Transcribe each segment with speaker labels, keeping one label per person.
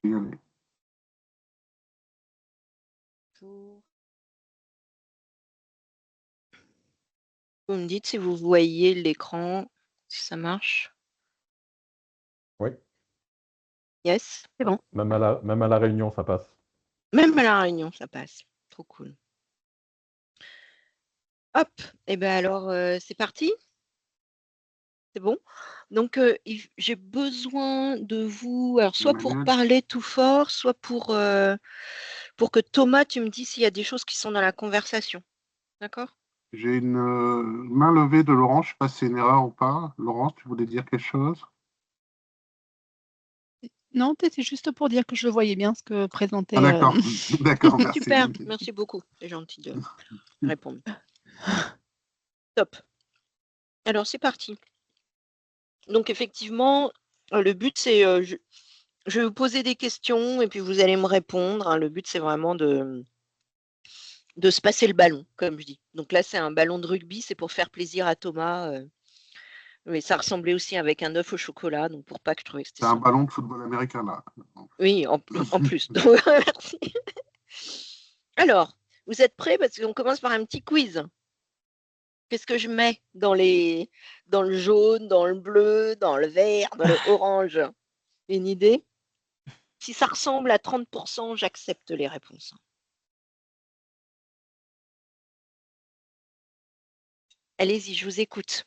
Speaker 1: Je vais y aller.
Speaker 2: Vous me dites si vous voyez l'écran, si ça marche.
Speaker 3: Oui,
Speaker 2: Yes, c'est bon.
Speaker 3: même à la réunion, ça passe.
Speaker 2: Même à la réunion, ça passe. Trop cool. Hop, et bien alors, c'est parti. C'est bon. Donc, j'ai besoin de vous, alors soit pour
Speaker 1: Emmanuel,
Speaker 2: parler tout fort, soit pour que Thomas, tu me dises s'il y a des choses qui sont dans la conversation. D'accord?
Speaker 1: j'ai une main levée de Laurent. Je ne sais pas si c'est une erreur ou pas. Laurent, tu voulais dire quelque chose?
Speaker 4: Non, c'est juste pour dire que je voyais bien ce que présentait.
Speaker 1: Ah, d'accord. D'accord, merci.
Speaker 2: Super, merci beaucoup. C'est gentil de répondre. Top. Alors, c'est parti. Donc, effectivement, le but, c'est, je vais vous poser des questions et puis vous allez me répondre, hein. Le but, c'est vraiment de se passer le ballon, comme je dis. Donc là, c'est un ballon de rugby, c'est pour faire plaisir à Thomas. Mais ça ressemblait aussi avec un œuf au chocolat, donc pour pas que je trouvais que c'était
Speaker 1: C'est un
Speaker 2: sympa.
Speaker 1: ballon de football américain, là.
Speaker 2: Oui, en plus. Donc, merci. Alors, vous êtes prêts? Parce qu'on commence par un petit quiz. Qu'est-ce que je mets dans le jaune, dans le bleu, dans le vert, dans le orange? Une idée? Si ça ressemble à 30%, j'accepte les réponses. Allez-y, je vous écoute.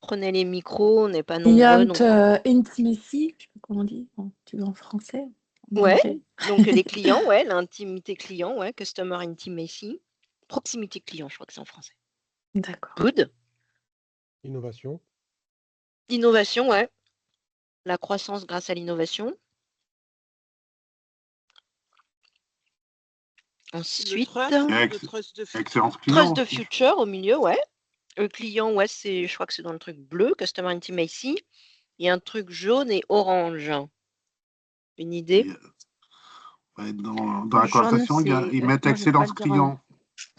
Speaker 2: Prenez les micros, on n'est pas nombreux. Donc...
Speaker 5: Intimacy, je sais pas comment on dit, tu veux en français?
Speaker 2: Ouais, donc les clients, ouais, l'intimité client, ouais, customer intimacy. Proximité client, je crois que c'est en français.
Speaker 5: D'accord.
Speaker 2: Good.
Speaker 6: Innovation.
Speaker 2: Innovation, ouais. La croissance grâce à l'innovation. Ensuite,
Speaker 1: Excellence client.
Speaker 2: Trust the future au milieu, ouais. Le client, ouais, je crois que c'est dans le truc bleu, customer intimacy. Il y a un truc jaune et orange. Une idée?
Speaker 1: Ouais, dans la conversation, ils mettent excellence client.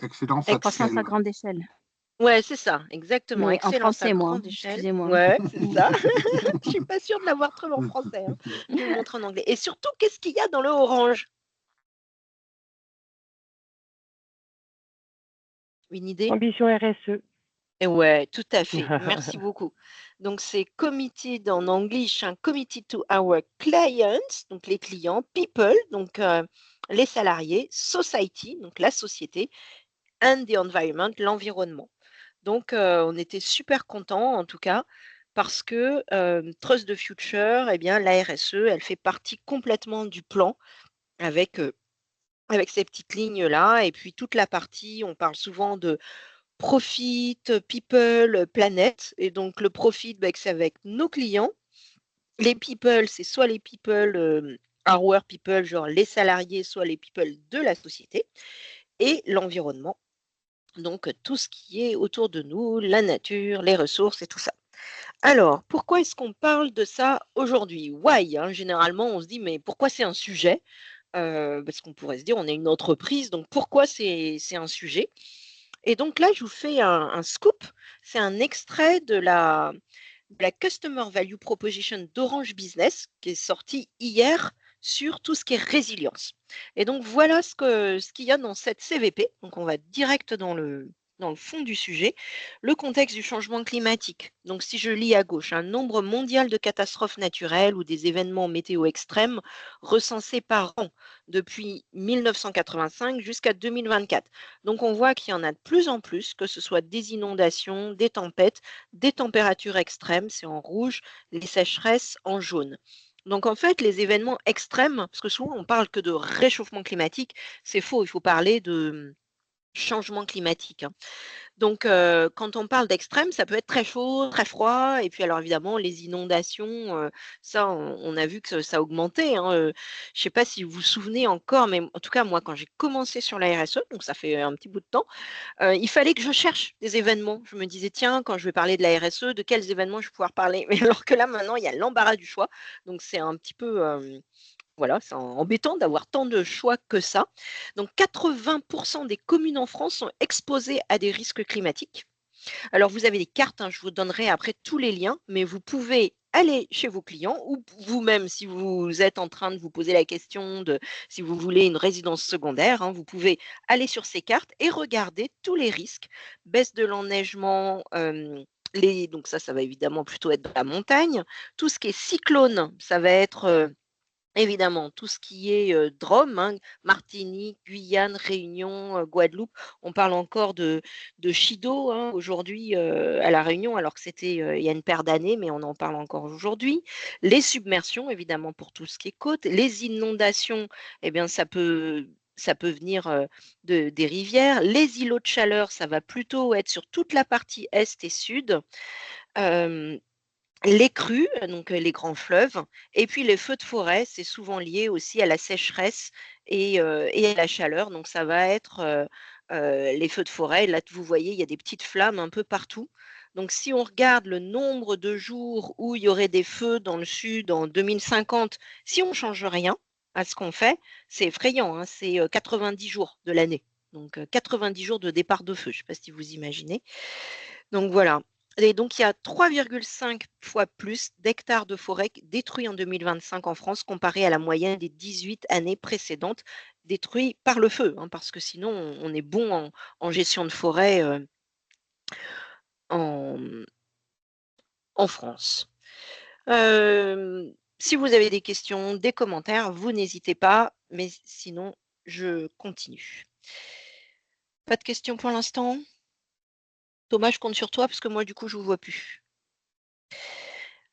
Speaker 1: Excellence à
Speaker 5: croissance à grande échelle.
Speaker 2: Ouais, c'est ça, exactement.
Speaker 5: Mais
Speaker 2: Excellence
Speaker 5: en français,
Speaker 2: à
Speaker 5: moi,
Speaker 2: grande échelle.
Speaker 5: excusez-moi.
Speaker 2: Ouais, c'est ça. Je suis pas sûre de l'avoir trouvé en français. Hein. Je vais vous montrer en anglais. Et surtout, qu'est-ce qu'il y a dans le orange? Une idée?
Speaker 7: Ambition RSE.
Speaker 2: Et ouais, tout à fait. Merci beaucoup. Donc, c'est committed en anglais, un committed to our clients, donc les clients, people, donc les salariés, society, donc la société, and the environment, l'environnement. Donc, on était super contents, en tout cas, parce que Trust the Future, eh bien, la RSE, elle fait partie complètement du plan avec ces petites lignes-là. Et puis, toute la partie, on parle souvent de profit, people, planète. Et donc, le profit, c'est avec nos clients. Les people, c'est soit les people, our people, genre les salariés, soit les people de la société. Et l'environnement. Donc, tout ce qui est autour de nous, la nature, les ressources et tout ça. Alors, pourquoi est-ce qu'on parle de ça aujourd'hui? Why, hein, généralement, on se dit, mais pourquoi c'est un sujet? Parce qu'on pourrait se dire, on est une entreprise, donc pourquoi c'est un sujet? Et donc là, je vous fais un scoop. C'est un extrait de la Customer Value Proposition d'Orange Business qui est sorti hier sur tout ce qui est résilience. Et donc, voilà ce qu'il y a dans cette CVP. Donc, on va direct dans le fond du sujet, le contexte du changement climatique. Donc, si je lis à gauche, un nombre mondial de catastrophes naturelles ou des événements météo extrêmes recensés par an depuis 1985 jusqu'à 2024. Donc, on voit qu'il y en a de plus en plus, que ce soit des inondations, des tempêtes, des températures extrêmes, c'est en rouge, les sécheresses en jaune. Donc en fait, les événements extrêmes, parce que souvent on parle que de réchauffement climatique, c'est faux, il faut parler de changement climatique. Hein. Donc quand on parle d'extrême, ça peut être très chaud, très froid, et puis alors évidemment les inondations, ça on a vu que ça augmentait. Hein, je ne sais pas si vous vous souvenez encore, mais en tout cas moi quand j'ai commencé sur la RSE, donc ça fait un petit bout de temps, il fallait que je cherche des événements. Je me disais, tiens, quand je vais parler de la RSE, de quels événements je vais pouvoir parler? Mais alors que là, maintenant, il y a l'embarras du choix. Donc, c'est un petit peu, voilà, c'est embêtant d'avoir tant de choix que ça. Donc, 80% des communes en France sont exposées à des risques climatiques. Alors, vous avez des cartes, hein, je vous donnerai après tous les liens, mais vous pouvez allez chez vos clients ou vous-même, si vous êtes en train de vous poser la question de si vous voulez une résidence secondaire, hein, vous pouvez aller sur ces cartes et regarder tous les risques, baisse de l'enneigement, donc ça va évidemment plutôt être dans la montagne. Tout ce qui est cyclone, ça va être évidemment tout ce qui est Drôme, hein, Martinique, Guyane, Réunion, Guadeloupe. On parle encore de Chido hein, aujourd'hui à La Réunion, alors que c'était il y a une paire d'années, mais on en parle encore aujourd'hui. Les submersions, évidemment, pour tout ce qui est côte. Les inondations, eh bien, ça peut venir des rivières. Les îlots de chaleur, ça va plutôt être sur toute la partie est et sud. Les crues, donc les grands fleuves, et puis les feux de forêt, c'est souvent lié aussi à la sécheresse et à la chaleur. Donc ça va être les feux de forêt. Là, vous voyez, il y a des petites flammes un peu partout. Donc si on regarde le nombre de jours où il y aurait des feux dans le sud en 2050, si on ne change rien à ce qu'on fait, c'est effrayant, hein, c'est 90 jours de l'année. Donc 90 jours de départ de feu, je ne sais pas si vous imaginez. Donc voilà. Et donc, il y a 3,5 fois plus d'hectares de forêt détruits en 2025 en France comparé à la moyenne des 18 années précédentes détruits par le feu, hein, parce que sinon, on est bon en gestion de forêt en, en France. Si vous avez des questions, des commentaires, vous n'hésitez pas, mais sinon, je continue. Pas de questions pour l'instant? Thomas, je compte sur toi parce que moi, du coup, je ne vous vois plus.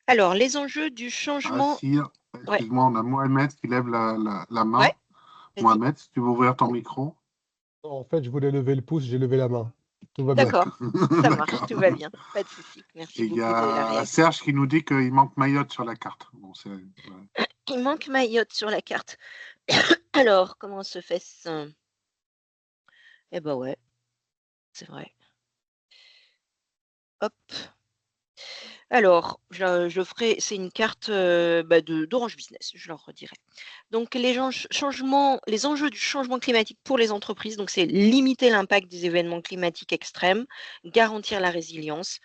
Speaker 2: Alors, les enjeux du changement.
Speaker 1: Ah, si, excuse-moi, on a Mohamed qui lève la main.
Speaker 2: Ouais,
Speaker 1: Mohamed, si tu veux ouvrir ton micro.
Speaker 6: En fait, je voulais lever le pouce, j'ai levé la main. Tout va bien.
Speaker 2: D'accord, ça marche, tout va bien, pas de souci. Merci beaucoup de la
Speaker 1: Il y a
Speaker 2: réaction.
Speaker 1: Serge qui nous dit qu'il manque Mayotte sur la carte. Bon,
Speaker 2: Il manque Mayotte sur la carte. Alors, comment se fait ça? Eh ben ouais, c'est vrai. Hop. Alors, je ferai, c'est une carte d'Orange Business, je leur redirai. Donc, les enjeux du changement climatique pour les entreprises, donc c'est limiter l'impact des événements climatiques extrêmes, garantir la résilience.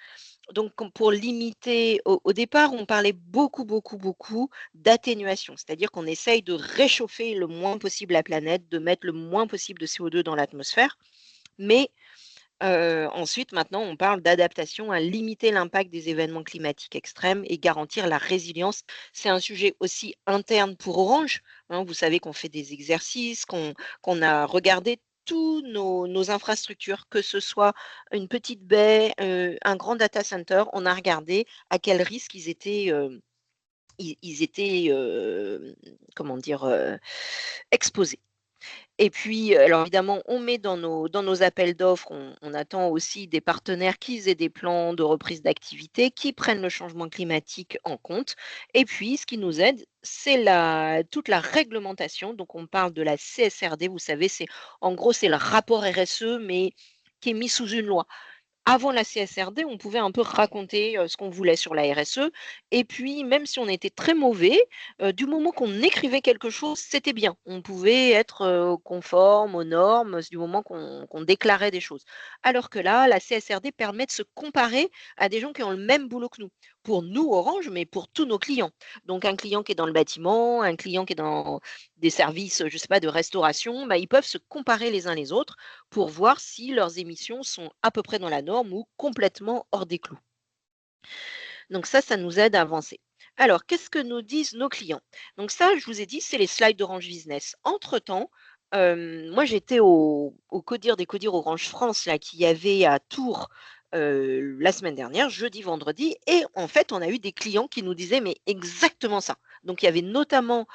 Speaker 2: Donc, pour limiter, au départ, on parlait beaucoup d'atténuation, c'est-à-dire qu'on essaye de réchauffer le moins possible la planète, de mettre le moins possible de CO2 dans l'atmosphère. Mais ensuite, maintenant, on parle d'adaptation à limiter l'impact des événements climatiques extrêmes et garantir la résilience. C'est un sujet aussi interne pour Orange, hein. Vous savez qu'on fait des exercices, qu'on a regardé tous nos infrastructures, que ce soit une petite baie, un grand data center, on a regardé à quel risque ils étaient, comment dire, exposés. Et puis, alors évidemment, on met dans nos appels d'offres, on attend aussi des partenaires qui aient des plans de reprise d'activité, qui prennent le changement climatique en compte. Et puis, ce qui nous aide, c'est toute la réglementation. Donc, on parle de la CSRD, vous savez, en gros, c'est le rapport RSE, mais qui est mis sous une loi. Avant la CSRD, on pouvait un peu raconter ce qu'on voulait sur la RSE. Et puis, même si on était très mauvais, du moment qu'on écrivait quelque chose, c'était bien. On pouvait être conforme aux normes du moment qu'on déclarait des choses. Alors que là, la CSRD permet de se comparer à des gens qui ont le même boulot que nous. Pour nous, Orange, mais pour tous nos clients. Donc, un client qui est dans le bâtiment, un client qui est dans des services, je ne sais pas, de restauration, ils peuvent se comparer les uns les autres pour voir si leurs émissions sont à peu près dans la norme ou complètement hors des clous. Donc ça nous aide à avancer. Alors, qu'est-ce que nous disent nos clients? Donc ça, je vous ai dit, c'est les slides d'Orange Business. Entre-temps, moi, j'étais au CODIR des CODIR Orange France là, qu'il y avait à Tours la semaine dernière, jeudi, vendredi, et en fait, on a eu des clients qui nous disaient mais exactement ça. Donc, il y avait notamment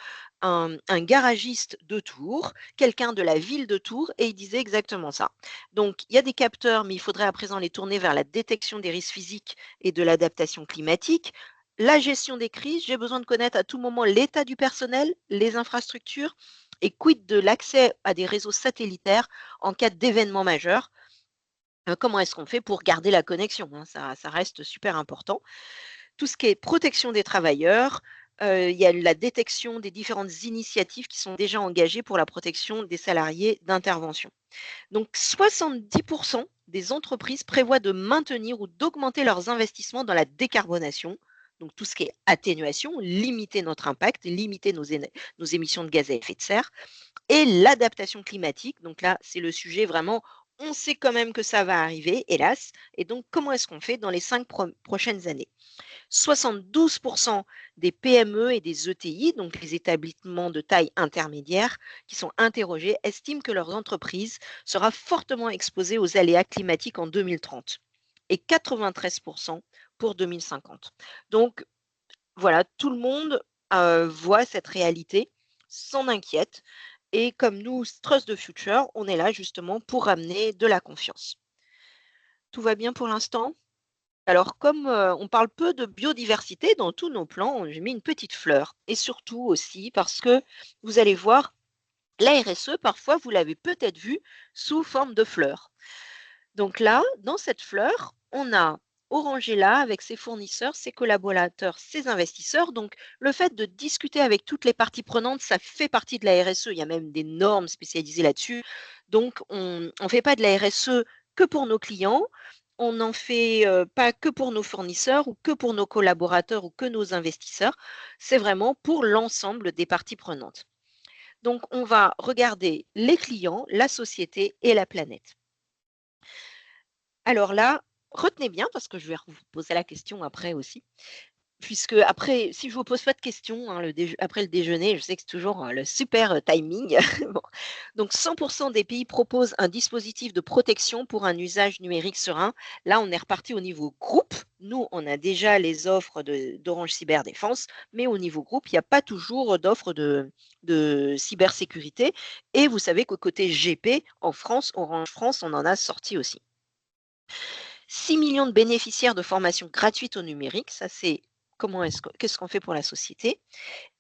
Speaker 2: un garagiste de Tours, quelqu'un de la ville de Tours, et il disait exactement ça. Donc, il y a des capteurs, mais il faudrait à présent les tourner vers la détection des risques physiques et de l'adaptation climatique. La gestion des crises, j'ai besoin de connaître à tout moment l'état du personnel, les infrastructures, et quid de l'accès à des réseaux satellitaires en cas d'événement majeur. Comment est-ce qu'on fait pour garder la connexion, hein? Ça reste super important. Tout ce qui est protection des travailleurs, il y a la détection des différentes initiatives qui sont déjà engagées pour la protection des salariés d'intervention. Donc 70% des entreprises prévoient de maintenir ou d'augmenter leurs investissements dans la décarbonation. donc tout ce qui est atténuation, limiter notre impact, limiter nos émissions de gaz à effet de serre, et l'adaptation climatique. Donc là, c'est le sujet vraiment, on sait quand même que ça va arriver, hélas, et donc comment est-ce qu'on fait dans les 5 prochaines années? 72% des PME et des ETI, donc les établissements de taille intermédiaire, qui sont interrogés, estiment que leur entreprise sera fortement exposée aux aléas climatiques en 2030 et 93% pour 2050. Donc voilà, tout le monde voit cette réalité, s'en inquiète. Et comme nous, Trust the Future, on est là justement pour ramener de la confiance. Tout va bien pour l'instant? Alors, comme on parle peu de biodiversité dans tous nos plans, j'ai mis une petite fleur. Et surtout aussi parce que vous allez voir, la RSE, parfois, vous l'avez peut-être vu sous forme de fleurs. Donc là, dans cette fleur, on a Orange est là avec ses fournisseurs, ses collaborateurs, ses investisseurs. Donc, le fait de discuter avec toutes les parties prenantes, ça fait partie de la RSE. Il y a même des normes spécialisées là-dessus. Donc, on ne fait pas de la RSE que pour nos clients. On n'en fait pas que pour nos fournisseurs ou que pour nos collaborateurs ou que nos investisseurs. C'est vraiment pour l'ensemble des parties prenantes. Donc, on va regarder les clients, la société et la planète. Alors là, retenez bien, parce que je vais vous poser la question après aussi, puisque après, si je ne vous pose pas de questions après le déjeuner, je sais que c'est toujours le super timing. Bon. Donc 100% des pays proposent un dispositif de protection pour un usage numérique serein. Là, on est reparti au niveau groupe. Nous, on a déjà les offres d'Orange Cyberdéfense, mais au niveau groupe, il n'y a pas toujours d'offres de cybersécurité. Et vous savez qu'au côté GP, en France, Orange France, on en a sorti aussi. 6 millions de bénéficiaires de formations gratuites au numérique, ça c'est qu'est-ce qu'on fait pour la société,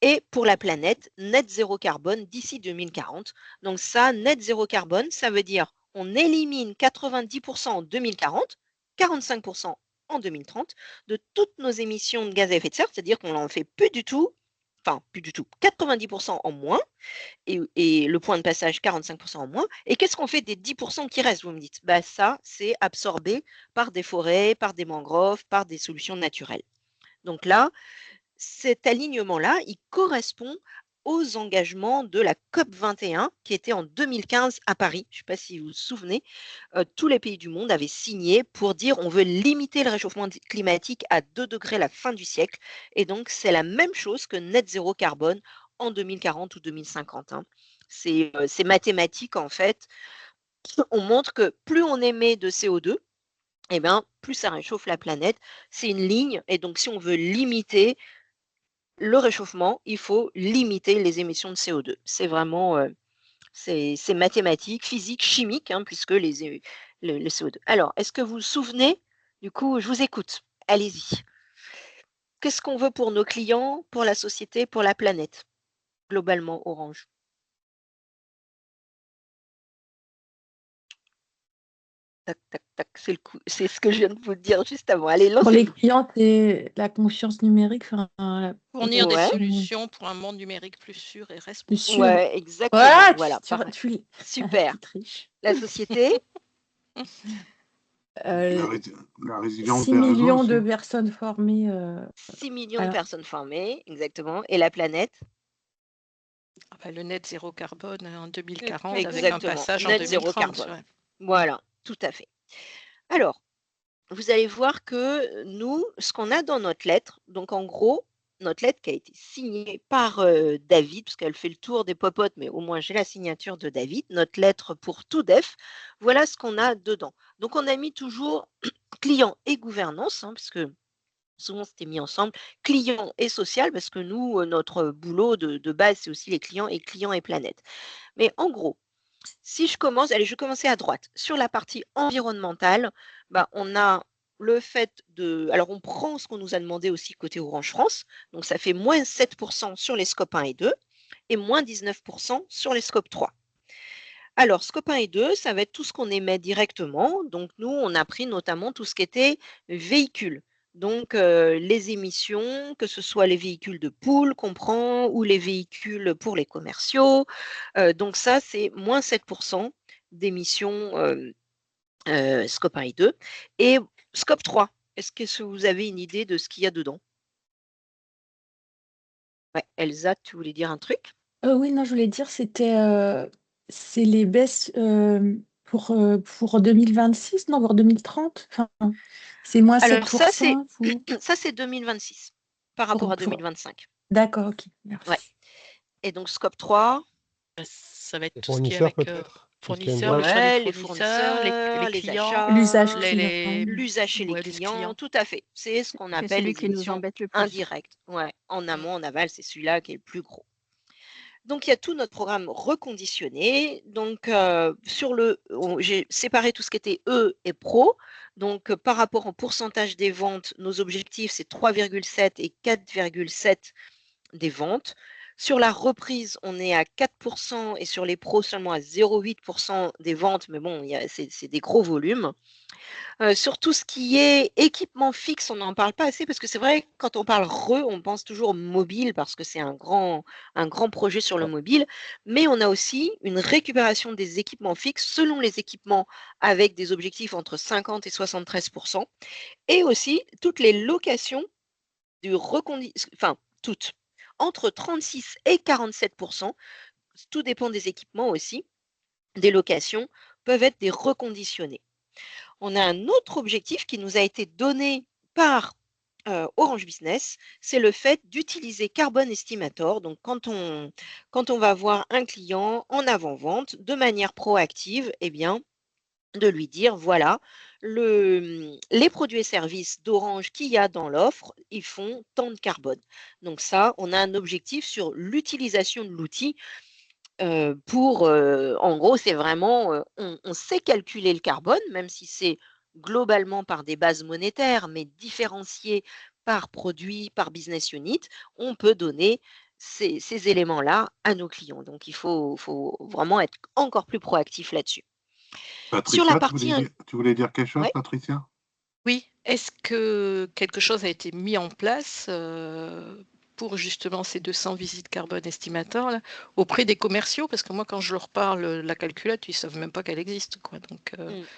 Speaker 2: et pour la planète, net zéro carbone d'ici 2040. Donc ça, net zéro carbone, ça veut dire on élimine 90% en 2040, 45% en 2030 de toutes nos émissions de gaz à effet de serre, c'est-à-dire qu'on n'en fait plus du tout, 90% en moins, et le point de passage 45% en moins. Et qu'est-ce qu'on fait des 10% qui restent, vous me dites? Ça, c'est absorbé par des forêts, par des mangroves, par des solutions naturelles. Donc là, cet alignement-là, il correspond aux engagements de la COP21 qui était en 2015 à Paris. Je ne sais pas si vous vous souvenez, tous les pays du monde avaient signé pour dire on veut limiter le réchauffement climatique à 2 degrés à la fin du siècle. Et donc, c'est la même chose que net zéro carbone en 2040 ou 2050. C'est mathématique en fait. On montre que plus on émet de CO2, plus ça réchauffe la planète. C'est une ligne. Et donc, si on veut limiter le réchauffement, il faut limiter les émissions de CO2. C'est vraiment c'est mathématique, physique, chimique, puisque le CO2. Alors, est-ce que vous vous souvenez? Du coup, je vous écoute. Allez-y. Qu'est-ce qu'on veut pour nos clients, pour la société, pour la planète, globalement, Orange? Tac, tac, tac, c'est ce que je viens de vous dire juste avant. Allez,
Speaker 5: Pour les
Speaker 2: lancez-vous.
Speaker 5: clients, c'est la conscience numérique.
Speaker 7: Fournir des
Speaker 2: Ouais.
Speaker 7: solutions pour un monde numérique plus sûr et
Speaker 5: Plus
Speaker 7: responsable.
Speaker 5: sûr.
Speaker 2: Ouais, exactement.
Speaker 5: Ouais,
Speaker 2: Voilà, super.
Speaker 5: tu triches.
Speaker 2: La société,
Speaker 1: La résilience
Speaker 5: 6
Speaker 1: des réseaux
Speaker 5: millions de
Speaker 1: aussi.
Speaker 5: personnes formées.
Speaker 2: 6 millions de
Speaker 5: alors,
Speaker 2: personnes formées, exactement. Et la planète?
Speaker 7: Le net zéro carbone en 2040 avec un
Speaker 2: Exactement.
Speaker 7: passage en
Speaker 2: Net zéro
Speaker 7: 2030.
Speaker 2: carbone.
Speaker 7: Ouais.
Speaker 2: Voilà, tout à fait. Alors, vous allez voir que nous, ce qu'on a dans notre lettre, donc en gros, notre lettre qui a été signée par David, parce qu'elle fait le tour des popotes, mais au moins j'ai la signature de David, notre lettre pour tout def, voilà ce qu'on a dedans. Donc on a mis toujours client et gouvernance, parce que souvent c'était mis ensemble, client et social, parce que nous, notre boulot de base, c'est aussi les clients et planète. Mais en gros, si je commence, allez, je vais commencer à droite. Sur la partie environnementale, on a le fait de. Alors, on prend ce qu'on nous a demandé aussi côté Orange France. Donc, ça fait moins 7% sur les scopes 1 et 2 et moins 19% sur les scopes 3. Alors, scope 1 et 2, ça va être tout ce qu'on émet directement. Donc, nous, on a pris notamment tout ce qui était véhicules. Donc, les émissions, que ce soit les véhicules de pool qu'on prend ou les véhicules pour les commerciaux. Donc, ça, c'est moins 7% d'émissions scope 1 et 2. Et scope 3, est-ce que vous avez une idée de ce qu'il y a dedans? Ouais, Elsa, tu voulais dire un truc?
Speaker 5: Oui, non, je voulais dire, c'est les baisses pour 2026, non, pour 2030. Enfin, c'est moins
Speaker 2: Alors ça, c'est
Speaker 5: 7% ou
Speaker 2: ça, c'est 2026 par rapport à 2025.
Speaker 5: D'accord, ok,
Speaker 2: Ouais.
Speaker 5: merci.
Speaker 2: Et donc, scope 3,
Speaker 7: Ça va être
Speaker 6: Les
Speaker 7: tout ce qui est
Speaker 6: fournisseurs,
Speaker 7: avec
Speaker 6: peut-être?
Speaker 7: fournisseurs, le choix
Speaker 2: ouais,
Speaker 7: des
Speaker 2: les
Speaker 7: fournisseurs,
Speaker 2: fournisseurs,
Speaker 7: les
Speaker 2: les
Speaker 7: clients,
Speaker 2: achats,
Speaker 5: L'usage
Speaker 7: les,
Speaker 2: l'usage chez les
Speaker 7: ouais,
Speaker 2: clients, tout à fait. C'est ce qu'on
Speaker 4: C'est
Speaker 2: appelle
Speaker 4: celui
Speaker 2: les
Speaker 4: qui nous
Speaker 2: émissions
Speaker 4: embête le plus.
Speaker 2: indirectes. Ouais, en amont, en aval, c'est celui-là qui est le plus gros. Donc, il y a tout notre programme reconditionné. Donc, j'ai séparé tout ce qui était E et Pro. Donc, par rapport au pourcentage des ventes, nos objectifs, c'est 3,7 et 4,7 des ventes. Sur la reprise, on est à 4% et sur les pros seulement à 0,8% des ventes, mais bon, c'est des gros volumes. Sur tout ce qui est équipement fixe, on n'en parle pas assez parce que c'est vrai, quand on parle on pense toujours mobile parce que c'est un grand projet sur le mobile, mais on a aussi une récupération des équipements fixes selon les équipements avec des objectifs entre 50 et 73% et aussi toutes les locations enfin toutes, entre 36 et 47%, tout dépend des équipements aussi, des locations peuvent être des reconditionnés. On a un autre objectif qui nous a été donné par Orange Business, c'est le fait d'utiliser Carbon Estimator. Donc, quand on va voir un client en avant-vente de manière proactive, eh bien, de lui dire, voilà, les produits et services d'Orange qu'il y a dans l'offre, ils font tant de carbone. Donc ça, on a un objectif sur l'utilisation de l'outil en gros, c'est vraiment, on sait calculer le carbone, même si c'est globalement par des bases monétaires, mais différenciées par produit, par business unit, on peut donner ces éléments-là à nos clients. Donc, il faut vraiment être encore plus proactif là-dessus. Sur la
Speaker 1: Patricia,
Speaker 2: partie,
Speaker 1: tu voulais dire quelque chose,
Speaker 2: ouais,
Speaker 1: Patricia?
Speaker 7: Oui, est-ce que quelque chose a été mis en place pour justement ces 200 visites carbone estimateurs là, auprès des commerciaux? Parce que moi, quand je leur parle la calculette, ils ne savent même pas qu'elle existe, quoi. Donc,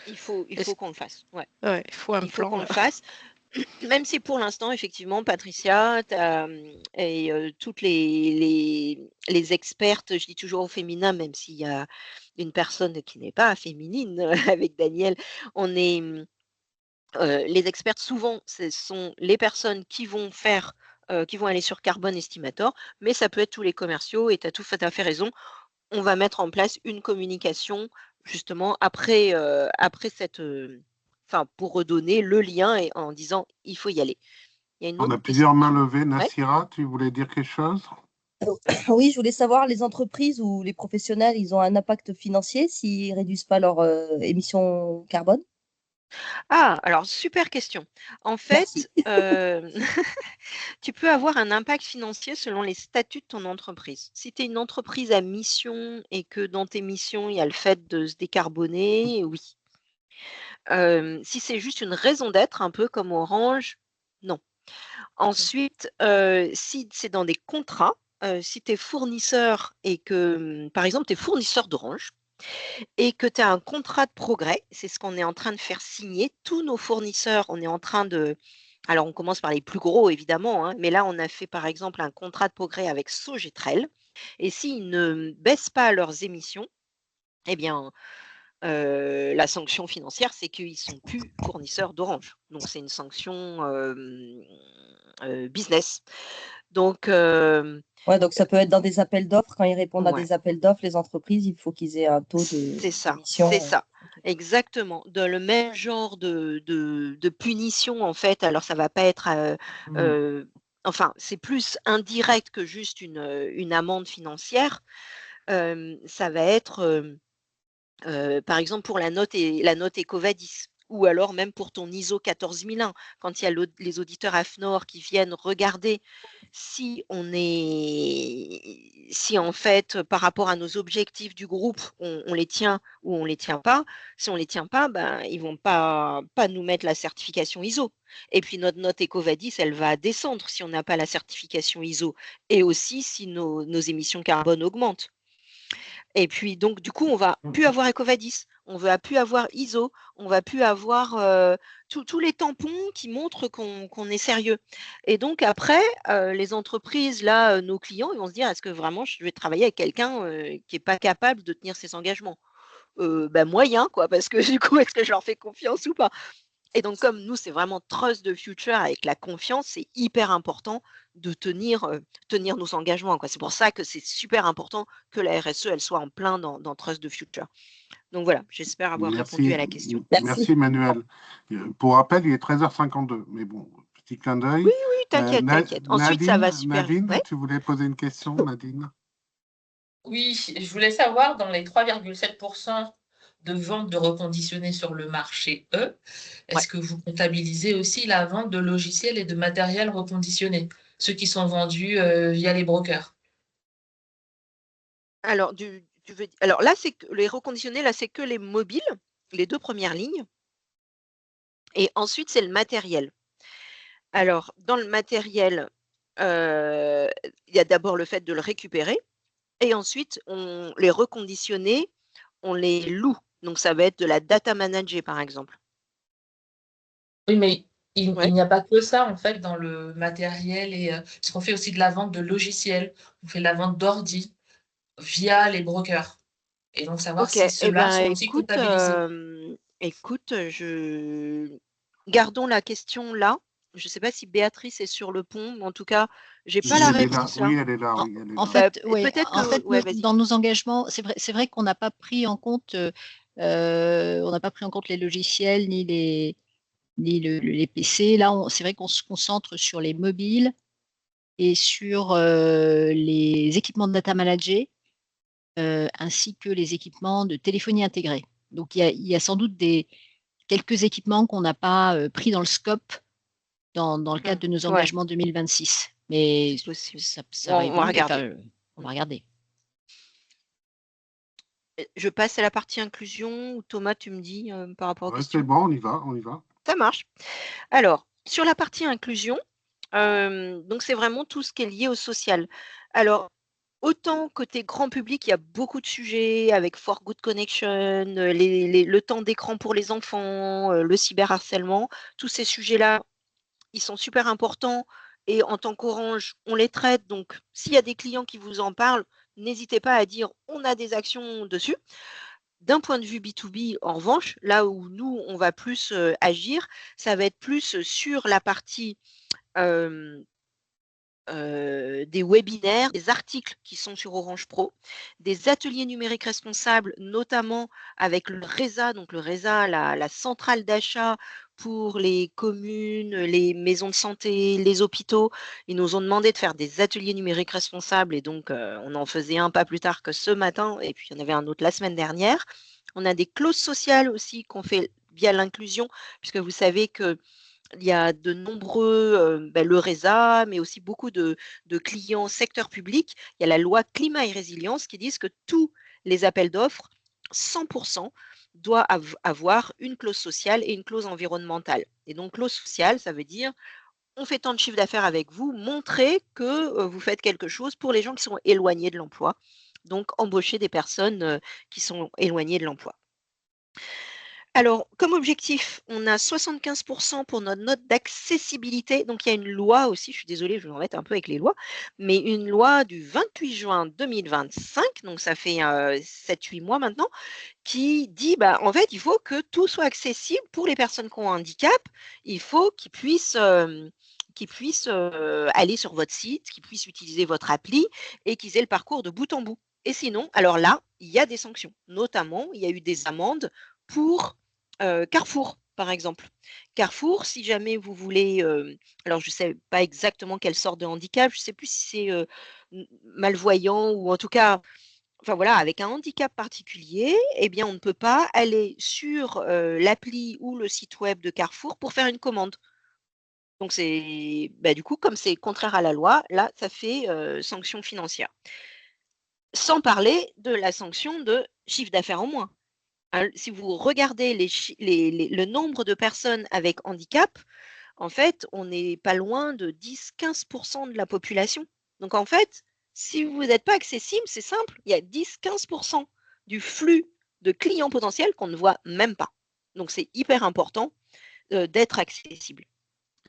Speaker 2: il faut qu'on le fasse. Ouais.
Speaker 7: ouais, il faut un
Speaker 2: Il faut
Speaker 7: plan
Speaker 2: qu'on le
Speaker 7: là.
Speaker 2: fasse. Même si pour l'instant, effectivement, Patricia et toutes les expertes, je dis toujours au féminin, même s'il y a une personne qui n'est pas féminine avec Daniel, on est les expertes souvent, ce sont les personnes qui vont qui vont aller sur Carbon Estimator, mais ça peut être tous les commerciaux et tu as tout à fait raison. On va mettre en place une communication justement après enfin pour redonner le lien et en disant il faut y aller. Il y a une
Speaker 1: On
Speaker 2: autre
Speaker 1: a plusieurs mains
Speaker 2: question.
Speaker 1: levées.
Speaker 2: Ouais.
Speaker 1: Nassira, tu voulais dire quelque chose?
Speaker 8: Oui, je voulais savoir, les entreprises ou les professionnels, ils ont un impact financier s'ils réduisent pas leur émissions carbone?
Speaker 2: Ah, alors super question. En
Speaker 8: Merci.
Speaker 2: fait, tu peux avoir un impact financier selon les statuts de ton entreprise. Si tu es une entreprise à mission et que dans tes missions, il y a le fait de se décarboner, oui. Si c'est juste une raison d'être, un peu comme Orange, non. Ensuite, si c'est dans des contrats, si tu es fournisseur et que, par exemple, tu es fournisseur d'Orange et que tu as un contrat de progrès, c'est ce qu'on est en train de faire signer. Tous nos fournisseurs, on est en train de alors on commence par les plus gros évidemment, hein, mais là on a fait par exemple un contrat de progrès avec Sogetrel et s'ils ne baissent pas leurs émissions, eh bien, la sanction financière, c'est qu'ils ne sont plus fournisseurs d'Orange. Donc c'est une sanction, business. Donc
Speaker 8: Ouais, donc ça peut être dans des appels d'offres. Quand ils répondent à
Speaker 2: ouais.
Speaker 8: des appels d'offres, les entreprises, il faut qu'ils aient un taux
Speaker 2: C'est ça,
Speaker 8: d'émission.
Speaker 2: c'est ça.
Speaker 8: Ok.
Speaker 2: Exactement. Dans le même genre de punition, en fait, alors ça va pas être, enfin, c'est plus indirect que juste une amende financière. Ça va être, par exemple pour la note EcoVadis ou alors même pour ton ISO 14001. Quand il y a les auditeurs AFNOR qui viennent regarder si en fait, par rapport à nos objectifs du groupe, on les tient ou on les tient pas. Si on les tient pas, ben, ils vont pas nous mettre la certification ISO et puis notre note EcoVadis, elle va descendre si on n'a pas la certification ISO et aussi si nos émissions carbone augmentent. Et puis donc du coup, on va plus avoir EcoVadis. on ne va plus avoir ISO, on ne va plus avoir tous les tampons qui montrent qu'on est sérieux. Et donc après, les entreprises, là, nos clients, ils vont se dire, est-ce que vraiment je vais travailler avec quelqu'un qui n'est pas capable de tenir ses engagements? Moyen, quoi, parce que du coup, est-ce que je leur fais confiance ou pas? Et donc, comme nous, c'est vraiment Trust the Future avec la confiance, c'est hyper important de tenir nos engagements, quoi. C'est pour ça que c'est super important que la RSE, elle soit en plein dans Trust the Future. Donc voilà, j'espère avoir répondu à la question.
Speaker 1: Merci Emmanuel. Pour rappel, il est 13h52, mais bon, petit clin d'œil.
Speaker 2: Oui, t'inquiète. Ensuite, ça va super.
Speaker 1: Nadine,
Speaker 2: Ouais.
Speaker 1: tu voulais poser une question, Nadine?
Speaker 9: Oui, je voulais savoir, dans les 3,7% de ventes de reconditionnés sur le marché est-ce que vous comptabilisez aussi la vente de logiciels et de matériel reconditionné, ceux qui sont vendus via les brokers?
Speaker 2: Alors, alors là, c'est que les reconditionnés, là, c'est que les mobiles, les 2 premières lignes. Et ensuite, c'est le matériel. Alors, dans le matériel, il y a d'abord le fait de le récupérer et ensuite, les reconditionnés, on les loue. Donc, ça va être de la data manager, par exemple.
Speaker 9: Oui, mais il
Speaker 2: Ouais.
Speaker 9: n'y a pas que ça, en fait, dans le matériel, parce qu'on fait aussi de la vente de logiciels, on fait de la vente d'ordi via les brokers. Et donc, savoir
Speaker 2: OK.
Speaker 9: si ceux-là sont aussi comptabilisés.
Speaker 2: Écoute, gardons la question là. Je ne sais pas si Béatrice est sur le pont, mais en tout cas, j'ai pas la
Speaker 1: Elle est là.
Speaker 2: réponse là.
Speaker 1: Oui, elle est là.
Speaker 4: En,
Speaker 1: Oui, elle est
Speaker 4: en
Speaker 1: là.
Speaker 4: fait,
Speaker 2: peut-être
Speaker 4: ouais,
Speaker 2: vas-y.
Speaker 4: dans nos engagements, c'est vrai qu'on n'a pas pris en compte, on n'a pas pris en compte les logiciels ni les PC. Là, c'est vrai qu'on se concentre sur les mobiles et sur les équipements de data manager, ainsi que les équipements de téléphonie intégrée. Donc, il y a sans doute quelques équipements qu'on n'a pas pris dans le scope dans le cadre de nos engagements 2026. Mais
Speaker 2: C'est possible.
Speaker 4: ça va
Speaker 2: On va
Speaker 4: évoluer.
Speaker 2: regarder.
Speaker 4: On va regarder.
Speaker 2: Je passe à la partie inclusion. Thomas, tu me dis par rapport aux questions.
Speaker 1: C'est bon, on y va.
Speaker 2: Ça marche. Alors, sur la partie inclusion, donc c'est vraiment tout ce qui est lié au social. Alors, autant côté grand public, il y a beaucoup de sujets avec For Good Connection, le temps d'écran pour les enfants, le cyberharcèlement. Tous ces sujets-là, ils sont super importants et en tant qu'Orange, on les traite. Donc, s'il y a des clients qui vous en parlent, n'hésitez pas à dire on a des actions dessus. D'un point de vue B2B, en revanche, là où nous, on va plus agir, ça va être plus sur la partie des webinaires, des articles qui sont sur Orange Pro, des ateliers numériques responsables, notamment avec le RESA, donc le RESA, la centrale d'achat pour les communes, les maisons de santé, les hôpitaux. Ils nous ont demandé de faire des ateliers numériques responsables et donc on en faisait un pas plus tard que ce matin et puis il y en avait un autre la semaine dernière. On a des clauses sociales aussi qu'on fait via l'inclusion, puisque vous savez que il y a de nombreux, le RESA, mais aussi beaucoup de clients secteur public. Il y a la loi climat et résilience qui disent que tous les appels d'offres, 100% doivent avoir une clause sociale et une clause environnementale. Et donc, clause sociale, ça veut dire on fait tant de chiffre d'affaires avec vous, montrez que vous faites quelque chose pour les gens qui sont éloignés de l'emploi. Donc, embaucher des personnes qui sont éloignées de l'emploi. Alors, comme objectif, on a 75% pour notre note d'accessibilité. Donc, il y a une loi aussi, je suis désolée, je vais m'embête un peu avec les lois, mais une loi du 28 juin 2025, donc ça fait 7-8 mois maintenant, qui dit, en fait, il faut que tout soit accessible pour les personnes qui ont un handicap. Il faut qu'ils puissent aller sur votre site, qu'ils puissent utiliser votre appli et qu'ils aient le parcours de bout en bout. Et sinon, alors là, il y a des sanctions. Notamment, il y a eu des amendes pour Carrefour, par exemple. Carrefour, si jamais vous voulez, alors je ne sais pas exactement quelle sorte de handicap, je ne sais plus si c'est malvoyant ou en tout cas, enfin voilà, avec un handicap particulier, eh bien on ne peut pas aller sur l'appli ou le site web de Carrefour pour faire une commande. Donc c'est, du coup, comme c'est contraire à la loi, là, ça fait sanction financière. Sans parler de la sanction de chiffre d'affaires en moins. Si vous regardez le nombre de personnes avec handicap, en fait, on n'est pas loin de 10-15% de la population. Donc, en fait, si vous n'êtes pas accessible, c'est simple, il y a 10-15% du flux de clients potentiels qu'on ne voit même pas. Donc, c'est hyper important d'être accessible.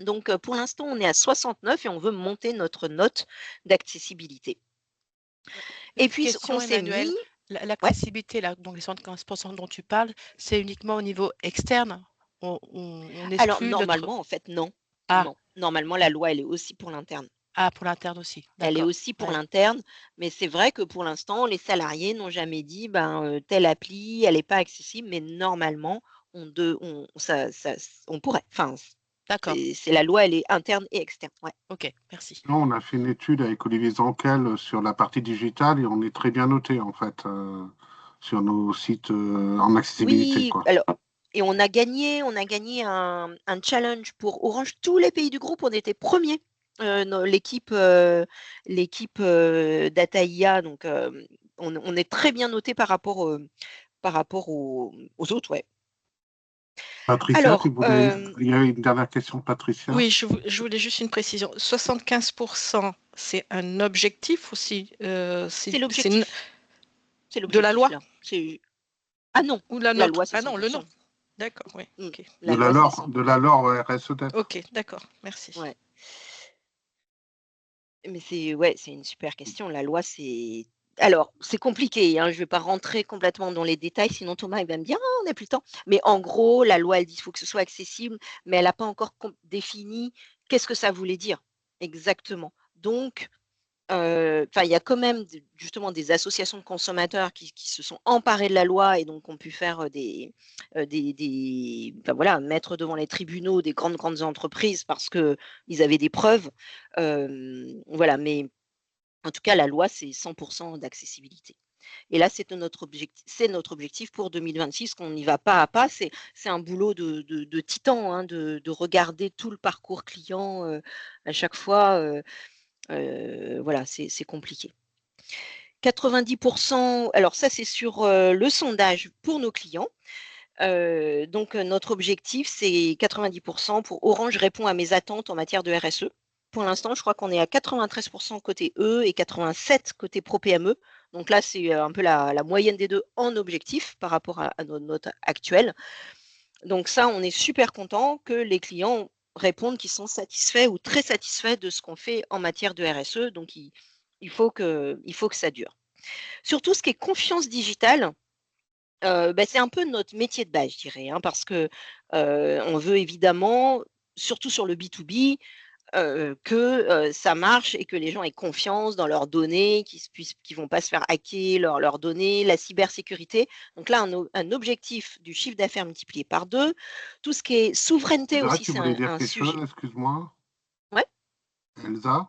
Speaker 2: Donc, pour l'instant, on est à 69 et on veut monter notre note d'accessibilité. Et puis, ce qu'on s'est mis...
Speaker 7: L'accessibilité, donc les 75% dont tu parles, c'est uniquement au niveau externe. On
Speaker 2: Alors,
Speaker 7: exclut
Speaker 2: normalement, en fait, non.
Speaker 7: Ah.
Speaker 2: Non. Normalement, la loi, elle est aussi pour l'interne.
Speaker 7: Ah, pour l'interne aussi.
Speaker 2: Elle est aussi pour l'interne, mais c'est vrai que pour l'instant, les salariés n'ont jamais dit telle appli, elle n'est pas accessible, mais normalement, on pourrait. Enfin,
Speaker 7: d'accord.
Speaker 2: C'est la loi, elle est interne et externe. Ouais.
Speaker 7: Ok, merci.
Speaker 1: Non, on a fait une étude avec Olivier Zankel sur la partie digitale et on est très bien noté en fait sur nos sites en accessibilité.
Speaker 2: Oui,
Speaker 1: quoi.
Speaker 2: alors, et on a gagné un challenge pour Orange. Tous les pays du groupe, on était premiers. L'équipe Data IA, donc on est très bien noté par rapport aux autres, ouais.
Speaker 1: Patricia,
Speaker 2: alors,
Speaker 1: il y a une dernière question, Patricia.
Speaker 7: Oui, je voulais juste une précision. 75%, c'est un objectif aussi.
Speaker 2: C'est l'objectif. C'est
Speaker 7: de la loi.
Speaker 2: Ah non.
Speaker 7: Ou la
Speaker 2: loi, c'est 100%.
Speaker 7: Ah non, le nom. D'accord, oui. Okay.
Speaker 1: De la loi RSE.
Speaker 7: Ok, d'accord, merci.
Speaker 2: Ouais. Mais c'est une super question. La loi, c'est... Alors, c'est compliqué, hein, je ne vais pas rentrer complètement dans les détails, sinon Thomas il va me dire on n'a plus le temps. Mais en gros, la loi, elle dit qu'il faut que ce soit accessible, mais elle n'a pas encore défini qu'est-ce que ça voulait dire exactement. Donc, il y a quand même justement des associations de consommateurs qui se sont emparées de la loi et donc ont pu faire mettre devant les tribunaux des grandes entreprises parce qu'ils avaient des preuves. Mais en tout cas, la loi, c'est 100% d'accessibilité. Et là, c'est notre objectif pour 2026, qu'on y va pas à pas. C'est un boulot de titan, hein, de regarder tout le parcours client à chaque fois. C'est compliqué. 90%, alors ça, c'est sur le sondage pour nos clients. Donc, notre objectif, c'est 90% pour Orange répond à mes attentes en matière de RSE. Pour l'instant, je crois qu'on est à 93% côté E et 87% côté Pro PME. Donc là, c'est un peu la moyenne des deux en objectif par rapport à notre note actuelle. Donc ça, on est super content que les clients répondent qu'ils sont satisfaits ou très satisfaits de ce qu'on fait en matière de RSE. Donc, il faut que ça dure. Surtout, ce qui est confiance digitale, c'est un peu notre métier de base, je dirais, hein, parce que on veut évidemment, surtout sur le B2B, que ça marche et que les gens aient confiance dans leurs données, qu'ils ne vont pas se faire hacker leurs données, la cybersécurité. Donc là, un objectif du chiffre d'affaires multiplié par 2. Tout ce qui est souveraineté
Speaker 1: Elsa,
Speaker 2: aussi,
Speaker 1: tu
Speaker 2: c'est
Speaker 1: voulais dire
Speaker 2: un
Speaker 1: quelque
Speaker 2: sujet.
Speaker 1: chose, excuse-moi.
Speaker 2: Ouais.
Speaker 1: Elsa?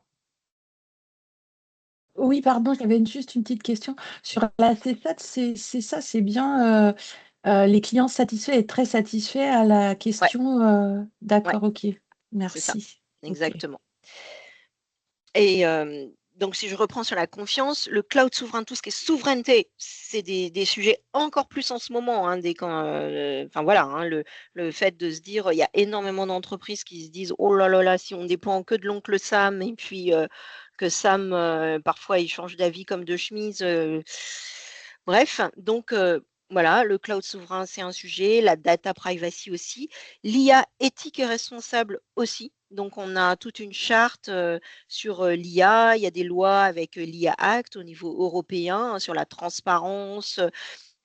Speaker 5: Oui, pardon, j'avais juste une petite question. Sur la CSAT, c'est bien les clients satisfaits et très satisfaits à la question. D'accord, ok.
Speaker 2: C'est ça,
Speaker 5: Merci.
Speaker 2: exactement. Et donc, si je reprends sur la confiance, le cloud souverain, tout ce qui est souveraineté, c'est des sujets encore plus en ce moment. Hein, le fait de se dire, il y a énormément d'entreprises qui se disent, oh là là là, si on dépend que de l'oncle Sam, et puis que Sam, parfois, il change d'avis comme de chemise. Bref, donc voilà, le cloud souverain, c'est un sujet, la data privacy aussi, l'IA éthique et responsable aussi. Donc, on a toute une charte sur l'IA. Il y a des lois avec l'IA Act au niveau européen hein, sur la transparence,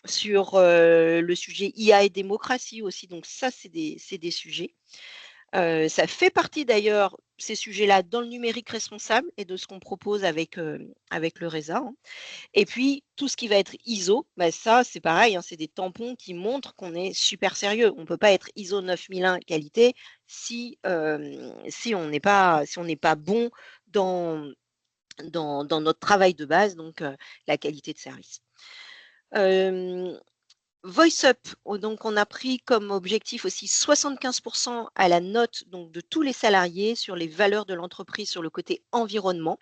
Speaker 2: sur le sujet IA et démocratie aussi. Donc, ça, c'est des sujets. Ça fait partie d'ailleurs, ces sujets-là, dans le numérique responsable et de ce qu'on propose avec le RESA. Hein. Et puis, tout ce qui va être ISO, ça, c'est pareil, hein, c'est des tampons qui montrent qu'on est super sérieux. On ne peut pas être ISO 9001 qualité si on n'est pas bon dans notre travail de base, donc la qualité de service. VoiceUp, donc on a pris comme objectif aussi 75% à la note donc, de tous les salariés sur les valeurs de l'entreprise sur le côté environnement.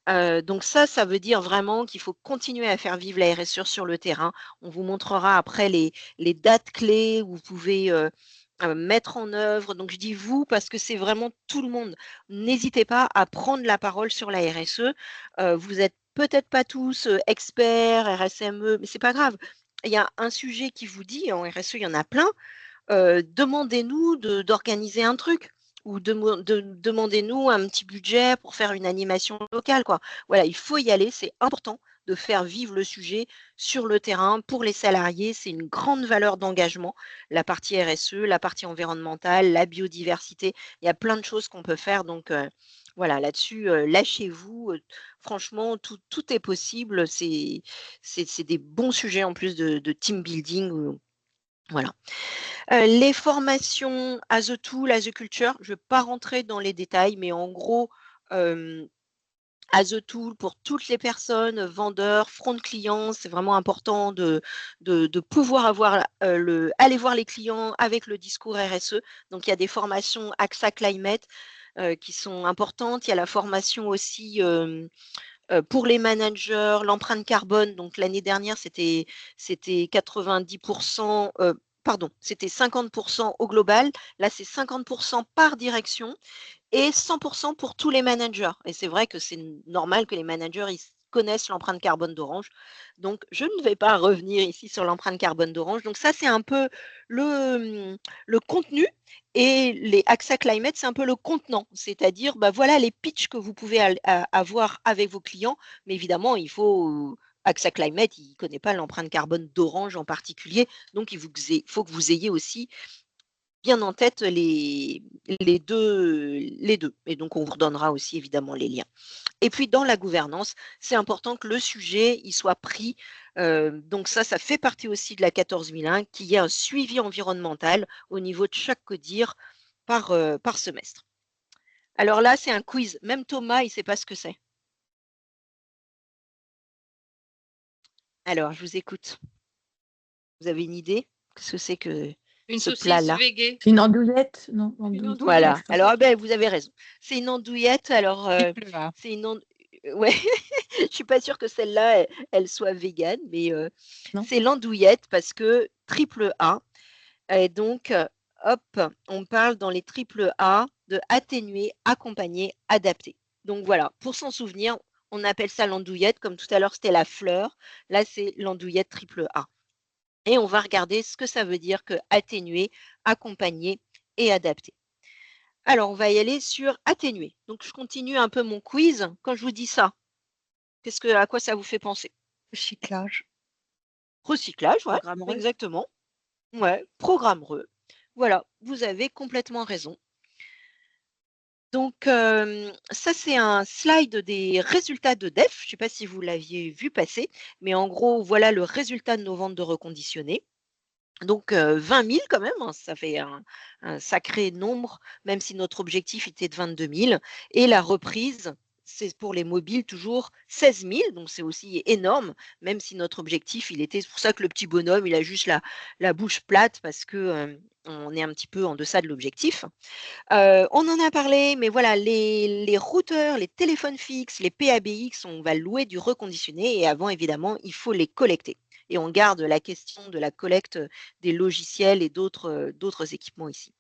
Speaker 2: Donc ça veut dire vraiment qu'il faut continuer à faire vivre la RSE sur le terrain. On vous montrera après les dates clés où vous pouvez mettre en œuvre. Donc je dis vous parce que c'est vraiment tout le monde. N'hésitez pas à prendre la parole sur la RSE. Vous n'êtes peut-être pas tous experts, RSME, mais c'est pas grave. il y a un sujet qui vous dit, en RSE, il y en a plein, demandez-nous d'organiser un truc ou demandez-nous un petit budget pour faire une animation locale, quoi. Voilà, il faut y aller, c'est important de faire vivre le sujet sur le terrain pour les salariés. C'est une grande valeur d'engagement, la partie RSE, la partie environnementale, la biodiversité. Il y a plein de choses qu'on peut faire. Donc, voilà, là-dessus, lâchez-vous. Franchement, tout est possible. C'est des bons sujets en plus de team building. Voilà. Les formations as a tool, as a culture, je ne vais pas rentrer dans les détails, mais en gros, as a tool pour toutes les personnes, vendeurs, front clients, c'est vraiment important de pouvoir avoir aller voir les clients avec le discours RSE. Donc, il y a des formations AXA Climate qui sont importantes. Il y a la formation aussi pour les managers, l'empreinte carbone. Donc, l'année dernière, c'était 90%. Pardon, c'était 50% au global. Là, c'est 50% par direction et 100% pour tous les managers. Et c'est vrai que c'est normal que les managers ils connaissent l'empreinte carbone d'Orange. Donc, je ne vais pas revenir ici sur l'empreinte carbone d'Orange. Donc, ça, c'est un peu le contenu. Et les AXA Climate, c'est un peu le contenant. C'est-à-dire, bah, voilà les pitchs que vous pouvez avoir avec vos clients. Mais évidemment, il faut... AXA Climate, il ne connaît pas l'empreinte carbone d'Orange en particulier. Donc, il faut que vous ayez aussi bien en tête les deux. Et donc, on vous redonnera aussi évidemment les liens. Et puis, dans la gouvernance, c'est important que le sujet il soit pris. Donc, ça fait partie aussi de la 14001, qu'il y ait un suivi environnemental au niveau de chaque CODIR par semestre. Alors là, c'est un quiz. Même Thomas, il ne sait pas ce que c'est. Alors, je vous écoute. Vous avez une idée? Qu'est-ce que c'est que
Speaker 9: Une
Speaker 2: ce
Speaker 9: saucisse
Speaker 2: plat-là?
Speaker 9: végé.
Speaker 5: C'est une andouillette? Non,
Speaker 9: Une andouillette.
Speaker 2: Voilà.
Speaker 5: je pense.
Speaker 2: Alors, vous avez raison. C'est une andouillette. Alors, c'est une ouais, je suis pas sûre que celle-là, elle soit végane, mais
Speaker 5: Non.
Speaker 2: c'est l'andouillette parce que triple A. Et donc, hop, on parle dans les triple A de atténuer, accompagner, adapter. Donc voilà, pour s'en souvenir, on appelle ça l'andouillette, comme tout à l'heure c'était la fleur, là c'est l'andouillette triple A. Et on va regarder ce que ça veut dire que atténuer, accompagner et adapter. Alors, on va y aller sur atténuer. Donc, je continue un peu mon quiz. Quand je vous dis ça, à quoi ça vous fait penser?
Speaker 8: Recyclage.
Speaker 2: Recyclage, ouais,
Speaker 8: Programme RE.
Speaker 2: exactement. Ouais, programme RE. Voilà, vous avez complètement raison. Donc, ça, c'est un slide des résultats de DEF. Je ne sais pas si vous l'aviez vu passer, mais en gros, voilà le résultat de nos ventes de reconditionnés. Donc, 20 000 quand même, hein, ça fait un sacré nombre, même si notre objectif était de 22 000. Et la reprise, c'est pour les mobiles toujours 16 000, donc c'est aussi énorme, même si notre objectif, c'est pour ça que le petit bonhomme, il a juste la bouche plate parce que on est un petit peu en deçà de l'objectif. On en a parlé, mais voilà, les routeurs, les téléphones fixes, les PABX, on va louer du reconditionné et avant, évidemment, il faut les collecter. Et on garde la question de la collecte des logiciels et d'autres équipements ici.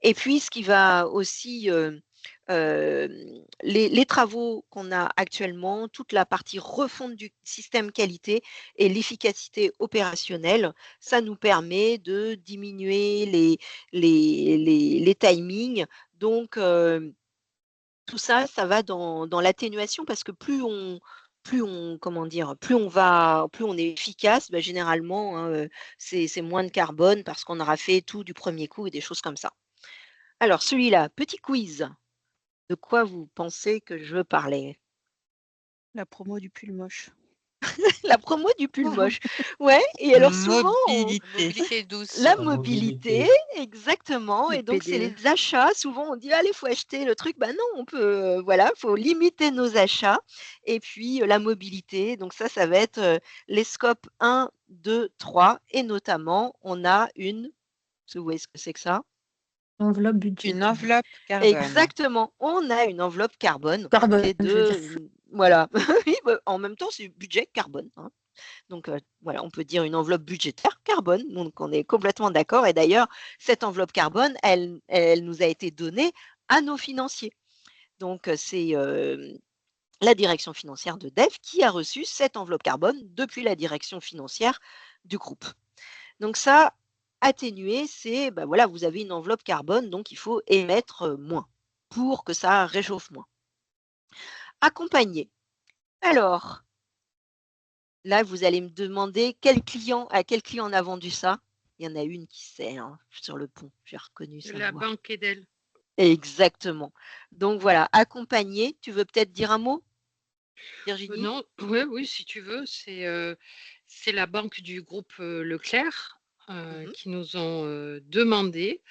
Speaker 2: Et puis, ce qui va aussi, les travaux qu'on a actuellement, toute la partie refonte du système qualité et l'efficacité opérationnelle, ça nous permet de diminuer les timings. Donc, tout ça, ça va dans l'atténuation parce que plus on est efficace, généralement, hein, c'est moins de carbone parce qu'on aura fait tout du premier coup et des choses comme ça. Alors celui-là, petit quiz. De quoi vous pensez que je veux parler?
Speaker 8: La promo du pull moche.
Speaker 2: La promo du pull moche. Ouais, et alors souvent,
Speaker 7: Mobilité douce.
Speaker 2: la mobilité, exactement.
Speaker 8: Le
Speaker 2: Et donc, c'est
Speaker 8: PDE.
Speaker 2: les achats. Souvent, on dit, allez, il faut acheter le truc. Ben non, on peut, voilà, il faut limiter nos achats. Et puis, la mobilité. Donc, ça va être les scopes 1, 2, 3. Et notamment, on a vous voyez ce que c'est que ça?
Speaker 5: Enveloppe budget.
Speaker 10: Une enveloppe carbone.
Speaker 2: Exactement. On a une enveloppe carbone.
Speaker 5: Carbone,
Speaker 2: qui est
Speaker 5: je veux dire.
Speaker 2: voilà. Oui, en même temps, c'est budget carbone, hein. Donc, voilà, on peut dire une enveloppe budgétaire carbone. Donc, on est complètement d'accord. Et d'ailleurs, cette enveloppe carbone, elle nous a été donnée à nos financiers. Donc, la direction financière de Dev qui a reçu cette enveloppe carbone depuis la direction financière du groupe. Donc ça, atténuer, c'est, bah voilà, vous avez une enveloppe carbone, donc il faut émettre moins pour que ça réchauffe moins. Accompagner. Alors, là, vous allez me demander à quel client on a vendu ça. Il y en a une qui sait, hein, sur le pont, j'ai reconnu sa
Speaker 10: La
Speaker 2: voix.
Speaker 10: banque Edel.
Speaker 2: Exactement. Donc voilà, accompagner, tu veux peut-être dire un mot, Virginie?
Speaker 10: Non, oui, si tu veux, c'est la banque du groupe Leclerc qui nous ont demandé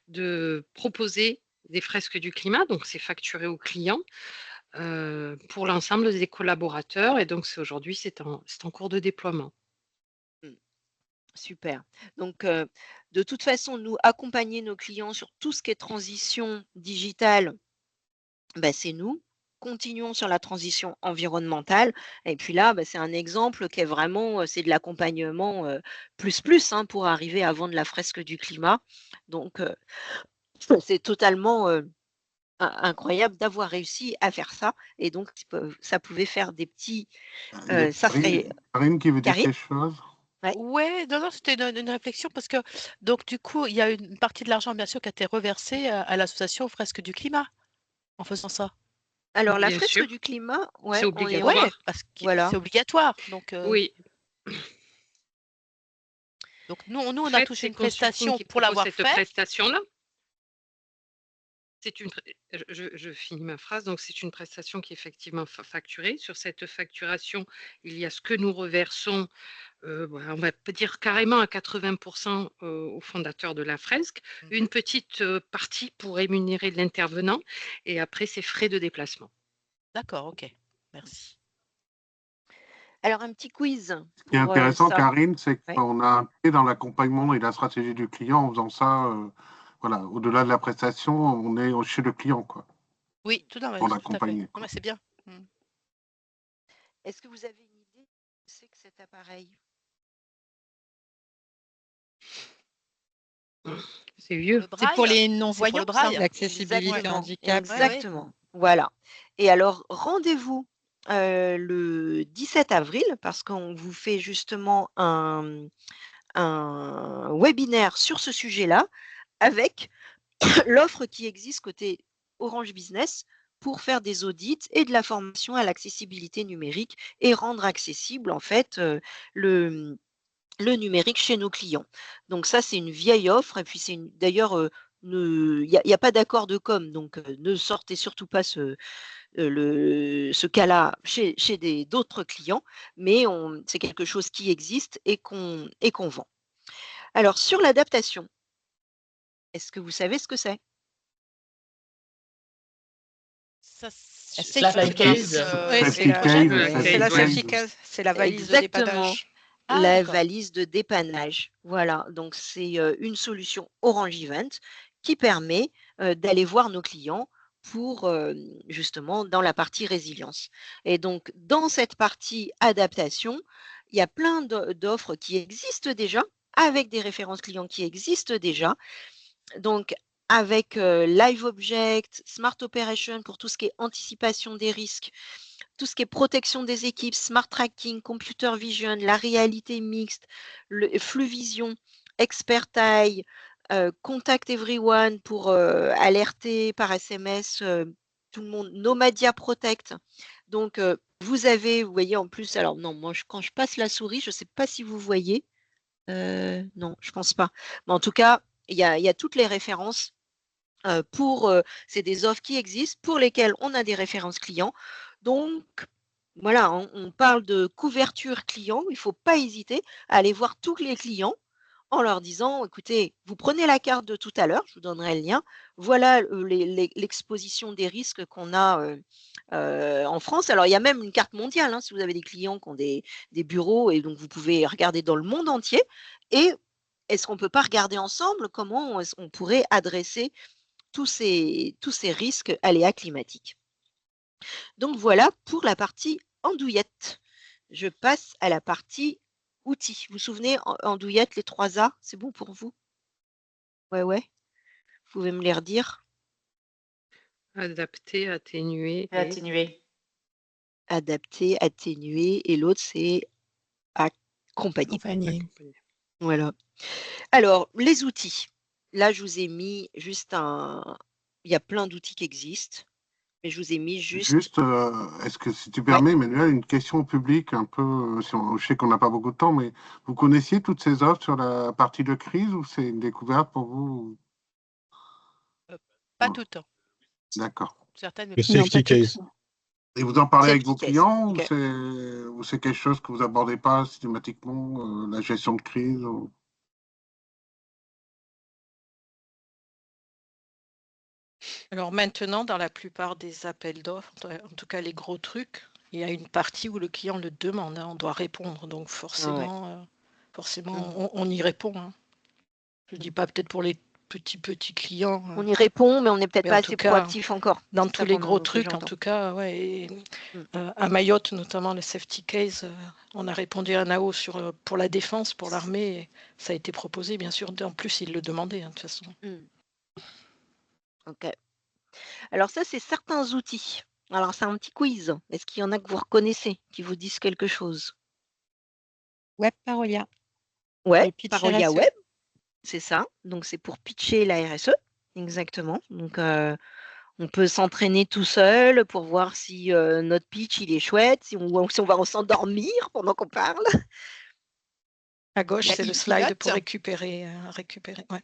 Speaker 10: de proposer des fresques du climat, donc c'est facturé aux clients pour l'ensemble des collaborateurs, et donc aujourd'hui c'est en cours de déploiement.
Speaker 2: Super. Donc, de toute façon, nous, accompagner nos clients sur tout ce qui est transition digitale, bah, c'est nous. Continuons sur la transition environnementale. Et puis là, bah, c'est un exemple qui est vraiment, c'est de l'accompagnement plus plus hein, pour arriver à vendre la fresque du climat. Donc, c'est totalement incroyable d'avoir réussi à faire ça. Et donc, ça pouvait faire des petits.
Speaker 1: Il y a
Speaker 2: Ça serait.
Speaker 1: Karine qui veut dire
Speaker 2: Karine?
Speaker 1: quelque chose.
Speaker 2: Ouais.
Speaker 7: Ouais, non, c'était une réflexion parce que donc du coup, il y a une partie de l'argent bien sûr qui a été reversée à l'association Fresques du Climat en faisant ça.
Speaker 2: Alors, la
Speaker 10: Bien
Speaker 2: fresque
Speaker 10: sûr,
Speaker 2: du climat,
Speaker 10: c'est
Speaker 2: ouais, on est
Speaker 10: obligatoire.
Speaker 7: Ouais, parce que
Speaker 2: voilà.
Speaker 7: c'est obligatoire. Donc
Speaker 10: Oui,
Speaker 7: nous
Speaker 10: en
Speaker 7: on a
Speaker 10: fait,
Speaker 7: touché
Speaker 10: c'est
Speaker 7: une
Speaker 10: Consulting
Speaker 7: prestation
Speaker 10: qui
Speaker 7: pour
Speaker 10: propose
Speaker 7: l'avoir
Speaker 10: cette
Speaker 7: fait.
Speaker 10: prestation-là. Je finis ma phrase. Donc, c'est une prestation qui est effectivement facturée. Sur cette facturation, il y a ce que nous reversons, on va dire carrément à 80% au fondateur de la fresque, une petite partie pour rémunérer l'intervenant, et après, c'est frais de déplacement.
Speaker 7: D'accord, ok, merci.
Speaker 2: Alors, un petit quiz
Speaker 1: Ce qui est
Speaker 2: pour
Speaker 1: intéressant,
Speaker 2: ça.
Speaker 1: Karine, c'est
Speaker 2: Ouais.
Speaker 1: qu'on a impliqué dans l'accompagnement et la stratégie du client en faisant ça. Voilà, au-delà de la prestation, on est chez le client, quoi,
Speaker 7: Oui, tout à fait.
Speaker 1: pour
Speaker 7: Tout à fait.
Speaker 1: l'accompagner.
Speaker 7: Non, mais c'est bien. Mm.
Speaker 2: Est-ce que vous avez une idée de ce que c'est que cet appareil?
Speaker 10: C'est vieux.
Speaker 7: Le
Speaker 4: C'est pour
Speaker 7: braille,
Speaker 4: les
Speaker 7: c'est pour le
Speaker 4: non-voyants, ça,
Speaker 7: braille.
Speaker 4: l'accessibilité
Speaker 2: Exactement,
Speaker 4: handicap.
Speaker 2: exactement. Voilà. Et alors, rendez-vous le 17 avril parce qu'on vous fait justement un webinaire sur ce sujet-là avec l'offre qui existe côté Orange Business pour faire des audits et de la formation à l'accessibilité numérique et rendre accessible en fait le numérique chez nos clients. Donc ça, c'est une vieille offre et puis c'est d'ailleurs, il y a pas d'accord de com, donc ne sortez surtout pas ce cas-là chez d'autres clients, mais c'est quelque chose qui existe et qu'on vend. Alors sur l'adaptation, est-ce que vous savez ce que c'est?
Speaker 7: Ça,
Speaker 4: C'est
Speaker 9: La
Speaker 7: je sais pas.
Speaker 9: case.
Speaker 7: Ouais,
Speaker 1: Safety
Speaker 7: c'est la
Speaker 1: case,
Speaker 10: c'est la
Speaker 1: safety
Speaker 10: safety
Speaker 1: case.
Speaker 11: C'est la valise de
Speaker 2: Exactement,
Speaker 11: dépannage.
Speaker 7: Ah,
Speaker 2: la
Speaker 7: d'accord.
Speaker 2: valise de dépannage. Voilà, donc c'est une solution Orange Event qui permet d'aller voir nos clients pour justement dans la partie résilience. Et donc dans cette partie adaptation, il y a plein d'offres qui existent déjà avec des références clients qui existent déjà. Donc avec Live Object, Smart Operation pour tout ce qui est anticipation des risques, tout ce qui est protection des équipes, smart tracking, computer vision, la réalité mixte, le flux vision, expert eye, contact everyone pour alerter par SMS tout le monde, Nomadia Protect. Donc vous voyez en plus, alors non, moi quand je passe la souris, je ne sais pas si vous voyez. Non, je pense pas. Mais en tout cas, il y a toutes les références c'est des offres qui existent pour lesquelles on a des références clients. Donc, voilà, on parle de couverture client. Il ne faut pas hésiter à aller voir tous les clients en leur disant, écoutez, vous prenez la carte de tout à l'heure, je vous donnerai le lien. Voilà l'exposition des risques qu'on a en France. Alors, il y a même une carte mondiale, hein, si vous avez des clients qui ont des bureaux, et donc vous pouvez regarder dans le monde entier. Et est-ce qu'on ne peut pas regarder ensemble comment on pourrait adresser tous ces risques aléas climatiques. Donc voilà pour la partie andouillette. Je passe à la partie outils. Vous vous souvenez, andouillette, les 3 A, c'est bon pour vous? Ouais. Vous pouvez me les redire?
Speaker 10: Adapter, atténuer et
Speaker 9: Atténuer.
Speaker 2: adapter, atténuer, et l'autre, c'est accompagner.
Speaker 5: Accompagné.
Speaker 2: Voilà. Alors, les outils. Là, je vous ai mis juste il y a plein d'outils qui existent, mais je vous ai mis juste.
Speaker 1: Juste, est-ce que si tu
Speaker 2: Ouais.
Speaker 1: permets, Emmanuel, une question au public, un peu, je sais qu'on n'a pas beaucoup de temps, mais vous connaissiez toutes ces offres sur la partie de crise ou c'est une découverte pour vous?
Speaker 7: Pas
Speaker 1: Non.
Speaker 7: tout le temps.
Speaker 1: D'accord.
Speaker 7: Certaines, mais
Speaker 6: Le
Speaker 7: pas
Speaker 5: Non,
Speaker 6: safety
Speaker 5: pas tout le
Speaker 6: case.
Speaker 5: temps.
Speaker 1: Et vous en parlez avec
Speaker 2: Safety
Speaker 1: vos
Speaker 2: case.
Speaker 1: clients
Speaker 2: Ok.
Speaker 1: ou c'est quelque chose que vous abordez pas systématiquement, la gestion de crise
Speaker 7: Alors maintenant, dans la plupart des appels d'offres, en tout cas les gros trucs, il y a une partie où le client le demande, hein, on doit répondre. Donc
Speaker 2: Ah ouais.
Speaker 7: forcément,
Speaker 2: Mm.
Speaker 7: on y répond, hein. Je dis pas peut-être pour les petits clients,
Speaker 2: On y répond, mais on n'est peut-être
Speaker 7: mais
Speaker 2: pas
Speaker 7: en tout
Speaker 2: assez
Speaker 7: cas,
Speaker 2: proactif encore.
Speaker 7: dans
Speaker 2: C'est
Speaker 7: tous
Speaker 2: ça
Speaker 7: les gros
Speaker 2: que
Speaker 7: trucs, en
Speaker 2: j'entends.
Speaker 7: tout cas, ouais. Et,
Speaker 2: Mm.
Speaker 7: à Mayotte, notamment le safety case, on a répondu à un AO pour la défense, pour l'armée. Et ça a été proposé, bien sûr. En plus, ils le demandaient, hein, de toute façon.
Speaker 2: Mm. Ok. Alors ça, c'est certains outils. Alors c'est un petit quiz. Est-ce qu'il y en a que vous reconnaissez, qui vous disent quelque chose?
Speaker 4: Web Parolia.
Speaker 2: Ouais,
Speaker 4: Le pitch
Speaker 2: Parolia
Speaker 4: RSE.
Speaker 2: Web, c'est ça. Donc c'est pour pitcher la RSE, exactement. Donc on peut s'entraîner tout seul pour voir si notre pitch il est chouette, si on va s'endormir pendant qu'on parle.
Speaker 7: À gauche,
Speaker 4: La
Speaker 7: c'est le
Speaker 4: e-pilote.
Speaker 7: slide pour récupérer. Ouais.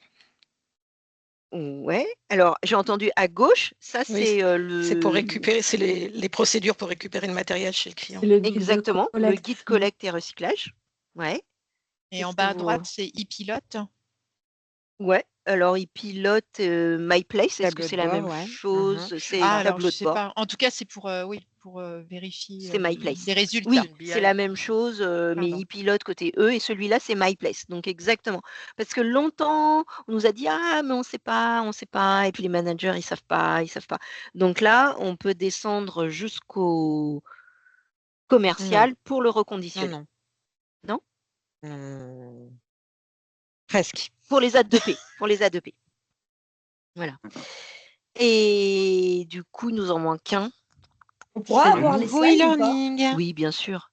Speaker 2: Ouais. Alors j'ai entendu à gauche, ça
Speaker 7: Oui,
Speaker 2: c'est
Speaker 7: c'est pour
Speaker 2: le
Speaker 7: récupérer, c'est les procédures pour récupérer le matériel chez le client.
Speaker 5: C'est le guide de
Speaker 2: exactement le
Speaker 5: collecte.
Speaker 2: guide collecte et recyclage. Ouais.
Speaker 4: Et en
Speaker 2: Qu'est-ce que
Speaker 4: bas à
Speaker 2: vous
Speaker 4: droite, c'est e-pilote.
Speaker 2: Ouais, alors il pilote MyPlace, est-ce que
Speaker 4: Tableau
Speaker 2: c'est
Speaker 4: de
Speaker 2: la
Speaker 4: bord,
Speaker 2: même
Speaker 4: ouais.
Speaker 2: chose? C'est
Speaker 4: Ah, alors
Speaker 2: tableau
Speaker 4: je
Speaker 2: de
Speaker 4: sais
Speaker 2: bord,
Speaker 4: pas. En tout cas, c'est pour vérifier
Speaker 2: c'est MyPlace.
Speaker 4: les
Speaker 2: Oui,
Speaker 4: résultats.
Speaker 2: c'est la même chose, mais
Speaker 4: Pardon.
Speaker 2: il pilote côté E et celui-là, c'est MyPlace. Donc exactement. Parce que longtemps, on nous a dit: «Ah, mais on sait pas» et puis les managers, ils savent pas, ils savent pas. Donc là, on peut descendre jusqu'au
Speaker 4: Non,
Speaker 2: commercial pour le
Speaker 4: non,
Speaker 2: reconditionner.
Speaker 4: non.
Speaker 2: Non?
Speaker 4: Presque.
Speaker 2: Pour les A2P, pour les A2P. Voilà. Et du coup, il nous en manque un.
Speaker 8: On pourra
Speaker 2: C'est le
Speaker 8: avoir les
Speaker 4: Nouveau
Speaker 8: slides ou pas?
Speaker 4: e-learning.
Speaker 2: Oui, bien sûr.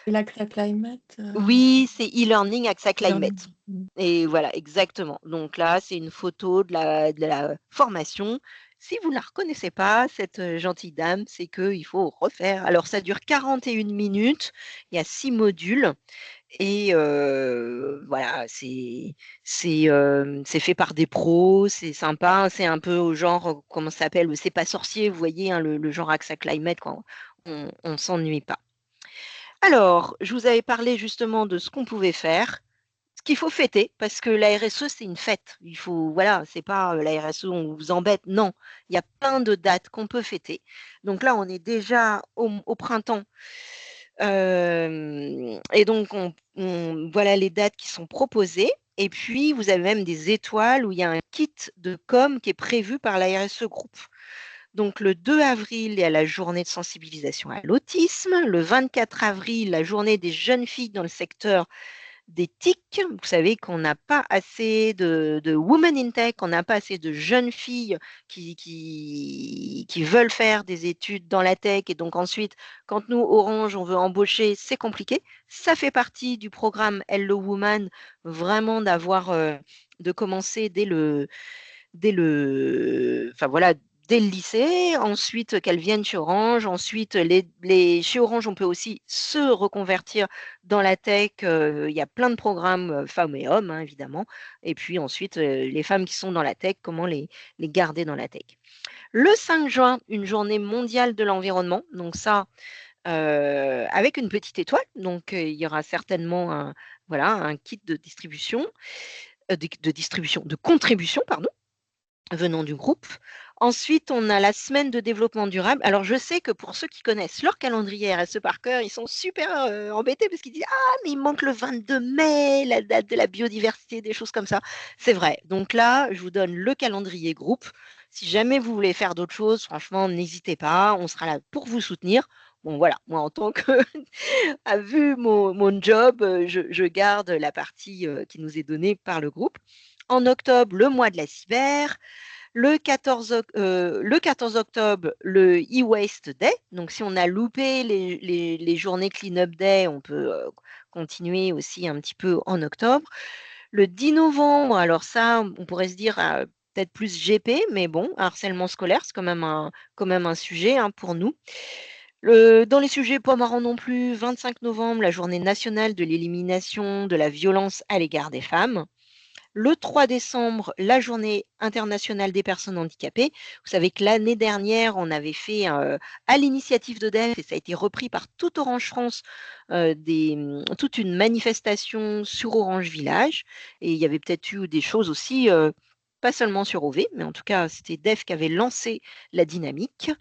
Speaker 5: Et l'Axa Climate.
Speaker 2: Oui, c'est e-learning AXA Climate.
Speaker 5: e-learning.
Speaker 2: Et voilà, exactement. Donc là, c'est une photo de la formation. Si vous ne la reconnaissez pas, cette gentille dame, c'est qu'il faut refaire. Alors, ça dure 41 minutes. Il y a 6 modules. Et voilà, c'est fait par des pros, c'est sympa. C'est un peu au genre, comment ça s'appelle? C'est pas sorcier, vous voyez, hein, le genre AXA Climate, quand on ne s'ennuie pas. Alors, je vous avais parlé justement de ce qu'on pouvait faire, ce qu'il faut fêter, parce que la RSE, c'est une fête. Il faut, voilà, c'est pas la RSE, on vous embête. Non, il y a plein de dates qu'on peut fêter. Donc là, on est déjà au printemps. Et donc, voilà les dates qui sont proposées. Et puis, vous avez même des étoiles où il y a un kit de com qui est prévu par la RSE Group. Donc, le 2 avril, il y a la journée de sensibilisation à l'autisme. Le 24 avril, la journée des jeunes filles dans le secteur des TIC. Vous savez qu'on n'a pas assez de women in tech, on n'a pas assez de jeunes filles qui veulent faire des études dans la tech. Et donc ensuite, quand nous, Orange, on veut embaucher, c'est compliqué. Ça fait partie du programme Hello Woman, vraiment de commencer enfin voilà, dès le lycée, ensuite qu'elles viennent chez Orange, ensuite chez Orange, on peut aussi se reconvertir dans la tech. Il y a plein de programmes femmes et hommes, hein, évidemment. Et puis ensuite, les femmes qui sont dans la tech, comment les garder dans la tech. Le 5 juin, une journée mondiale de l'environnement. Donc ça, avec une petite étoile. Donc il y aura certainement un kit de distribution, de contribution, pardon, venant du groupe. Ensuite, on a la semaine de développement durable. Alors, je sais que pour ceux qui connaissent leur calendrier RSE par cœur, ils sont super embêtés parce qu'ils disent: «Ah, mais il manque le 22 mai, la date de la biodiversité», des choses comme ça. C'est vrai. Donc là, je vous donne le calendrier groupe. Si jamais vous voulez faire d'autres choses, franchement, n'hésitez pas. On sera là pour vous soutenir. Bon, voilà. Moi, en tant que, vu mon job, je garde la partie qui nous est donnée par le groupe. En octobre, le mois de la cyber. Le 14 octobre, le e-waste day. Donc, si on a loupé les journées clean-up day, on peut continuer aussi un petit peu en octobre. Le 10 novembre, alors ça, on pourrait se dire peut-être plus GP, mais bon, harcèlement scolaire, c'est quand même un sujet pour nous. Dans les sujets pas marrants non plus, 25 novembre, la journée nationale de l'élimination de la violence à l'égard des femmes. Le 3 décembre, la journée internationale des personnes handicapées. Vous savez que l'année dernière, on avait fait à l'initiative de DEF, et ça a été repris par toute Orange France, toute une manifestation sur Orange Village. Et il y avait peut-être eu des choses aussi, pas seulement sur OV, mais en tout cas, c'était DEF qui avait lancé la dynamique.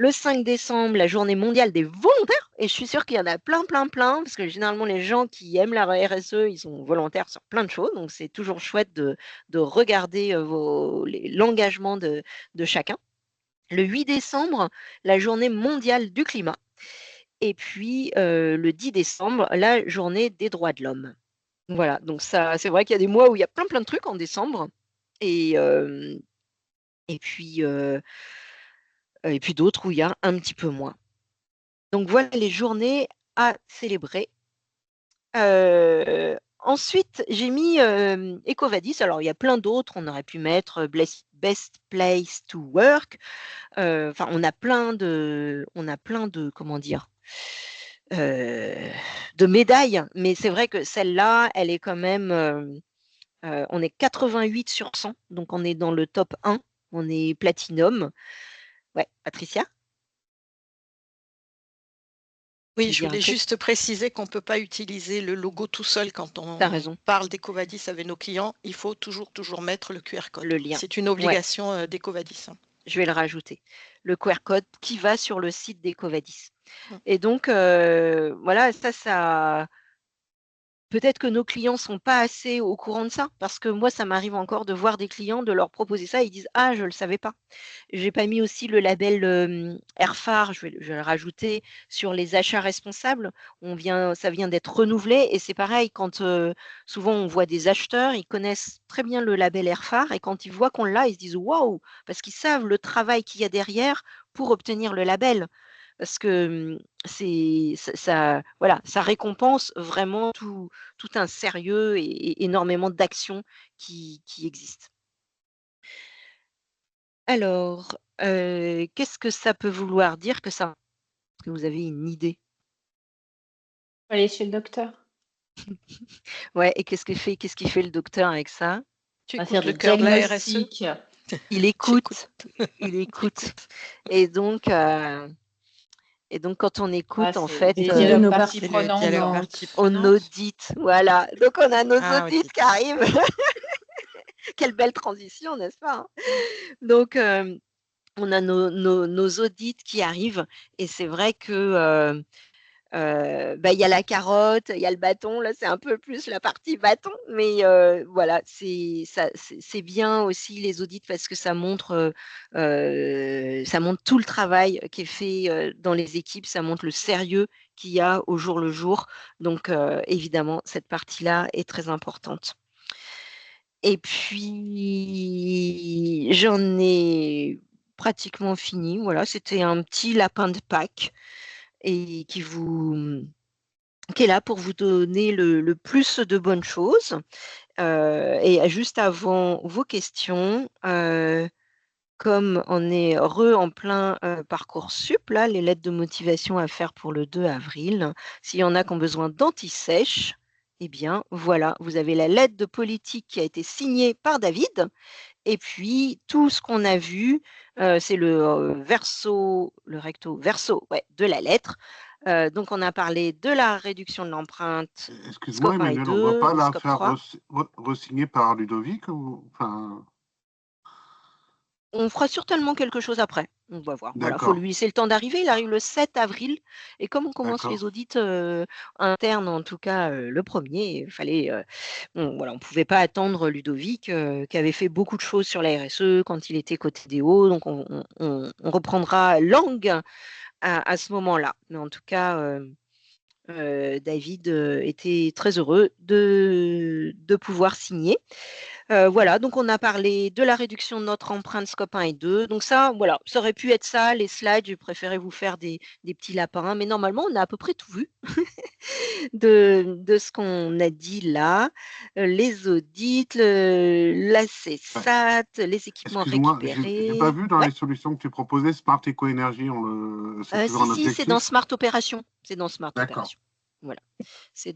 Speaker 2: Le 5 décembre, la journée mondiale des volontaires. Et je suis sûre qu'il y en a plein, parce que généralement, les gens qui aiment la RSE, ils sont volontaires sur plein de choses. Donc, c'est toujours chouette de regarder l'engagement de chacun. Le 8 décembre, la journée mondiale du climat. Et puis, le 10 décembre, la journée des droits de l'homme. Voilà, donc ça, c'est vrai qu'il y a des mois où il y a plein de trucs en décembre. Et puis d'autres où il y a un petit peu moins. Donc voilà les journées à célébrer. Ensuite, j'ai mis EcoVadis. Alors, il y a plein d'autres. On aurait pu mettre Best Place to Work. Enfin, on a plein de, comment dire, de médailles. Mais c'est vrai que celle-là, elle est quand même, on est 88 sur 100. Donc, on est dans le top 1. On est platinum. Ouais, Patricia?
Speaker 7: Oui, je voulais juste préciser qu'on ne peut pas utiliser le logo tout seul quand on parle d'EcoVadis avec nos clients. Il faut toujours mettre le QR code.
Speaker 2: Le lien.
Speaker 7: C'est une obligation d'EcoVadis.
Speaker 2: Je vais le rajouter. Le QR code qui va sur le site d'EcoVadis. Et donc, voilà, ça... Peut-être que nos clients ne sont pas assez au courant de ça, parce que moi, ça m'arrive encore de voir des clients, de leur proposer ça, ils disent « Ah, je ne le savais pas ». Je n'ai pas mis aussi le label Airfar, je vais le rajouter, sur les achats responsables. Ça vient d'être renouvelé, et c'est pareil, quand souvent on voit des acheteurs, ils connaissent très bien le label Airfar, et quand ils voient qu'on l'a, ils se disent « Waouh !» parce qu'ils savent le travail qu'il y a derrière pour obtenir le label. Parce que ça récompense vraiment tout un sérieux et énormément d'actions qui existent. Alors, qu'est-ce que ça peut vouloir dire que ça? Est-ce que vous avez une idée?
Speaker 11: Aller chez le docteur.
Speaker 2: Ouais, et qu'est-ce qu'il fait le docteur avec ça?
Speaker 7: Tu
Speaker 11: va faire
Speaker 7: écoutes le
Speaker 11: des
Speaker 7: cœur de la RSE?
Speaker 11: diagnostics.
Speaker 2: Il écoute. Il écoute. Et donc, quand on écoute, en fait,
Speaker 11: des dialogues parties prenantes.
Speaker 2: on audite. Voilà. Donc, on a nos audits qui arrivent. Quelle belle transition, n'est-ce pas? Donc, on a nos audits qui arrivent. Et c'est vrai que il y a la carotte, il y a le bâton. Là, c'est un peu plus la partie bâton. Mais voilà, c'est bien aussi les audits parce que ça montre tout le travail qui est fait dans les équipes. Ça montre le sérieux qu'il y a au jour le jour. Donc, évidemment, cette partie-là est très importante. Et puis, j'en ai pratiquement fini. Voilà, c'était un petit lapin de Pâques et qui est là pour vous donner le plus de bonnes choses. Et juste avant vos questions, comme on est en plein Parcoursup, là, les lettres de motivation à faire pour le 2 avril, s'il y en a qui ont besoin d'anti-sèche, eh bien, voilà, vous avez la lettre de politique qui a été signée par David. Et puis, tout ce qu'on a vu, c'est le recto verso de la lettre. Donc, on a parlé de la réduction de l'empreinte.
Speaker 1: Excuse-moi, Emmanuel, on ne va pas la faire re-signer par Ludovic enfin...
Speaker 2: On fera certainement quelque chose après. On va voir. Voilà, faut lui laisser le temps d'arriver. Il arrive le 7 avril. Et comme on commence les audits internes, en tout cas le 1er, il fallait. On ne pouvait pas attendre Ludovic, qui avait fait beaucoup de choses sur la RSE quand il était côté DO. Donc, on reprendra langue à ce moment-là. Mais en tout cas, David était très heureux de pouvoir signer. Voilà, donc on a parlé de la réduction de notre empreinte scope 1 et 2. Donc ça, voilà, ça aurait pu être ça, les slides, je préférais vous faire des petits lapins, mais normalement, on a à peu près tout vu de ce qu'on a dit là. Les audits, la CESAT, les équipements
Speaker 1: Excuse-moi, j'ai pas
Speaker 2: récupérés.
Speaker 1: vu dans
Speaker 2: Ouais.
Speaker 1: les solutions que tu proposais Smart Eco Energy, c'est toujours un
Speaker 2: Si, c'est
Speaker 1: objectif.
Speaker 2: dans Smart Opération. C'est dans Smart
Speaker 1: D'accord.
Speaker 2: Opération. Voilà. C'est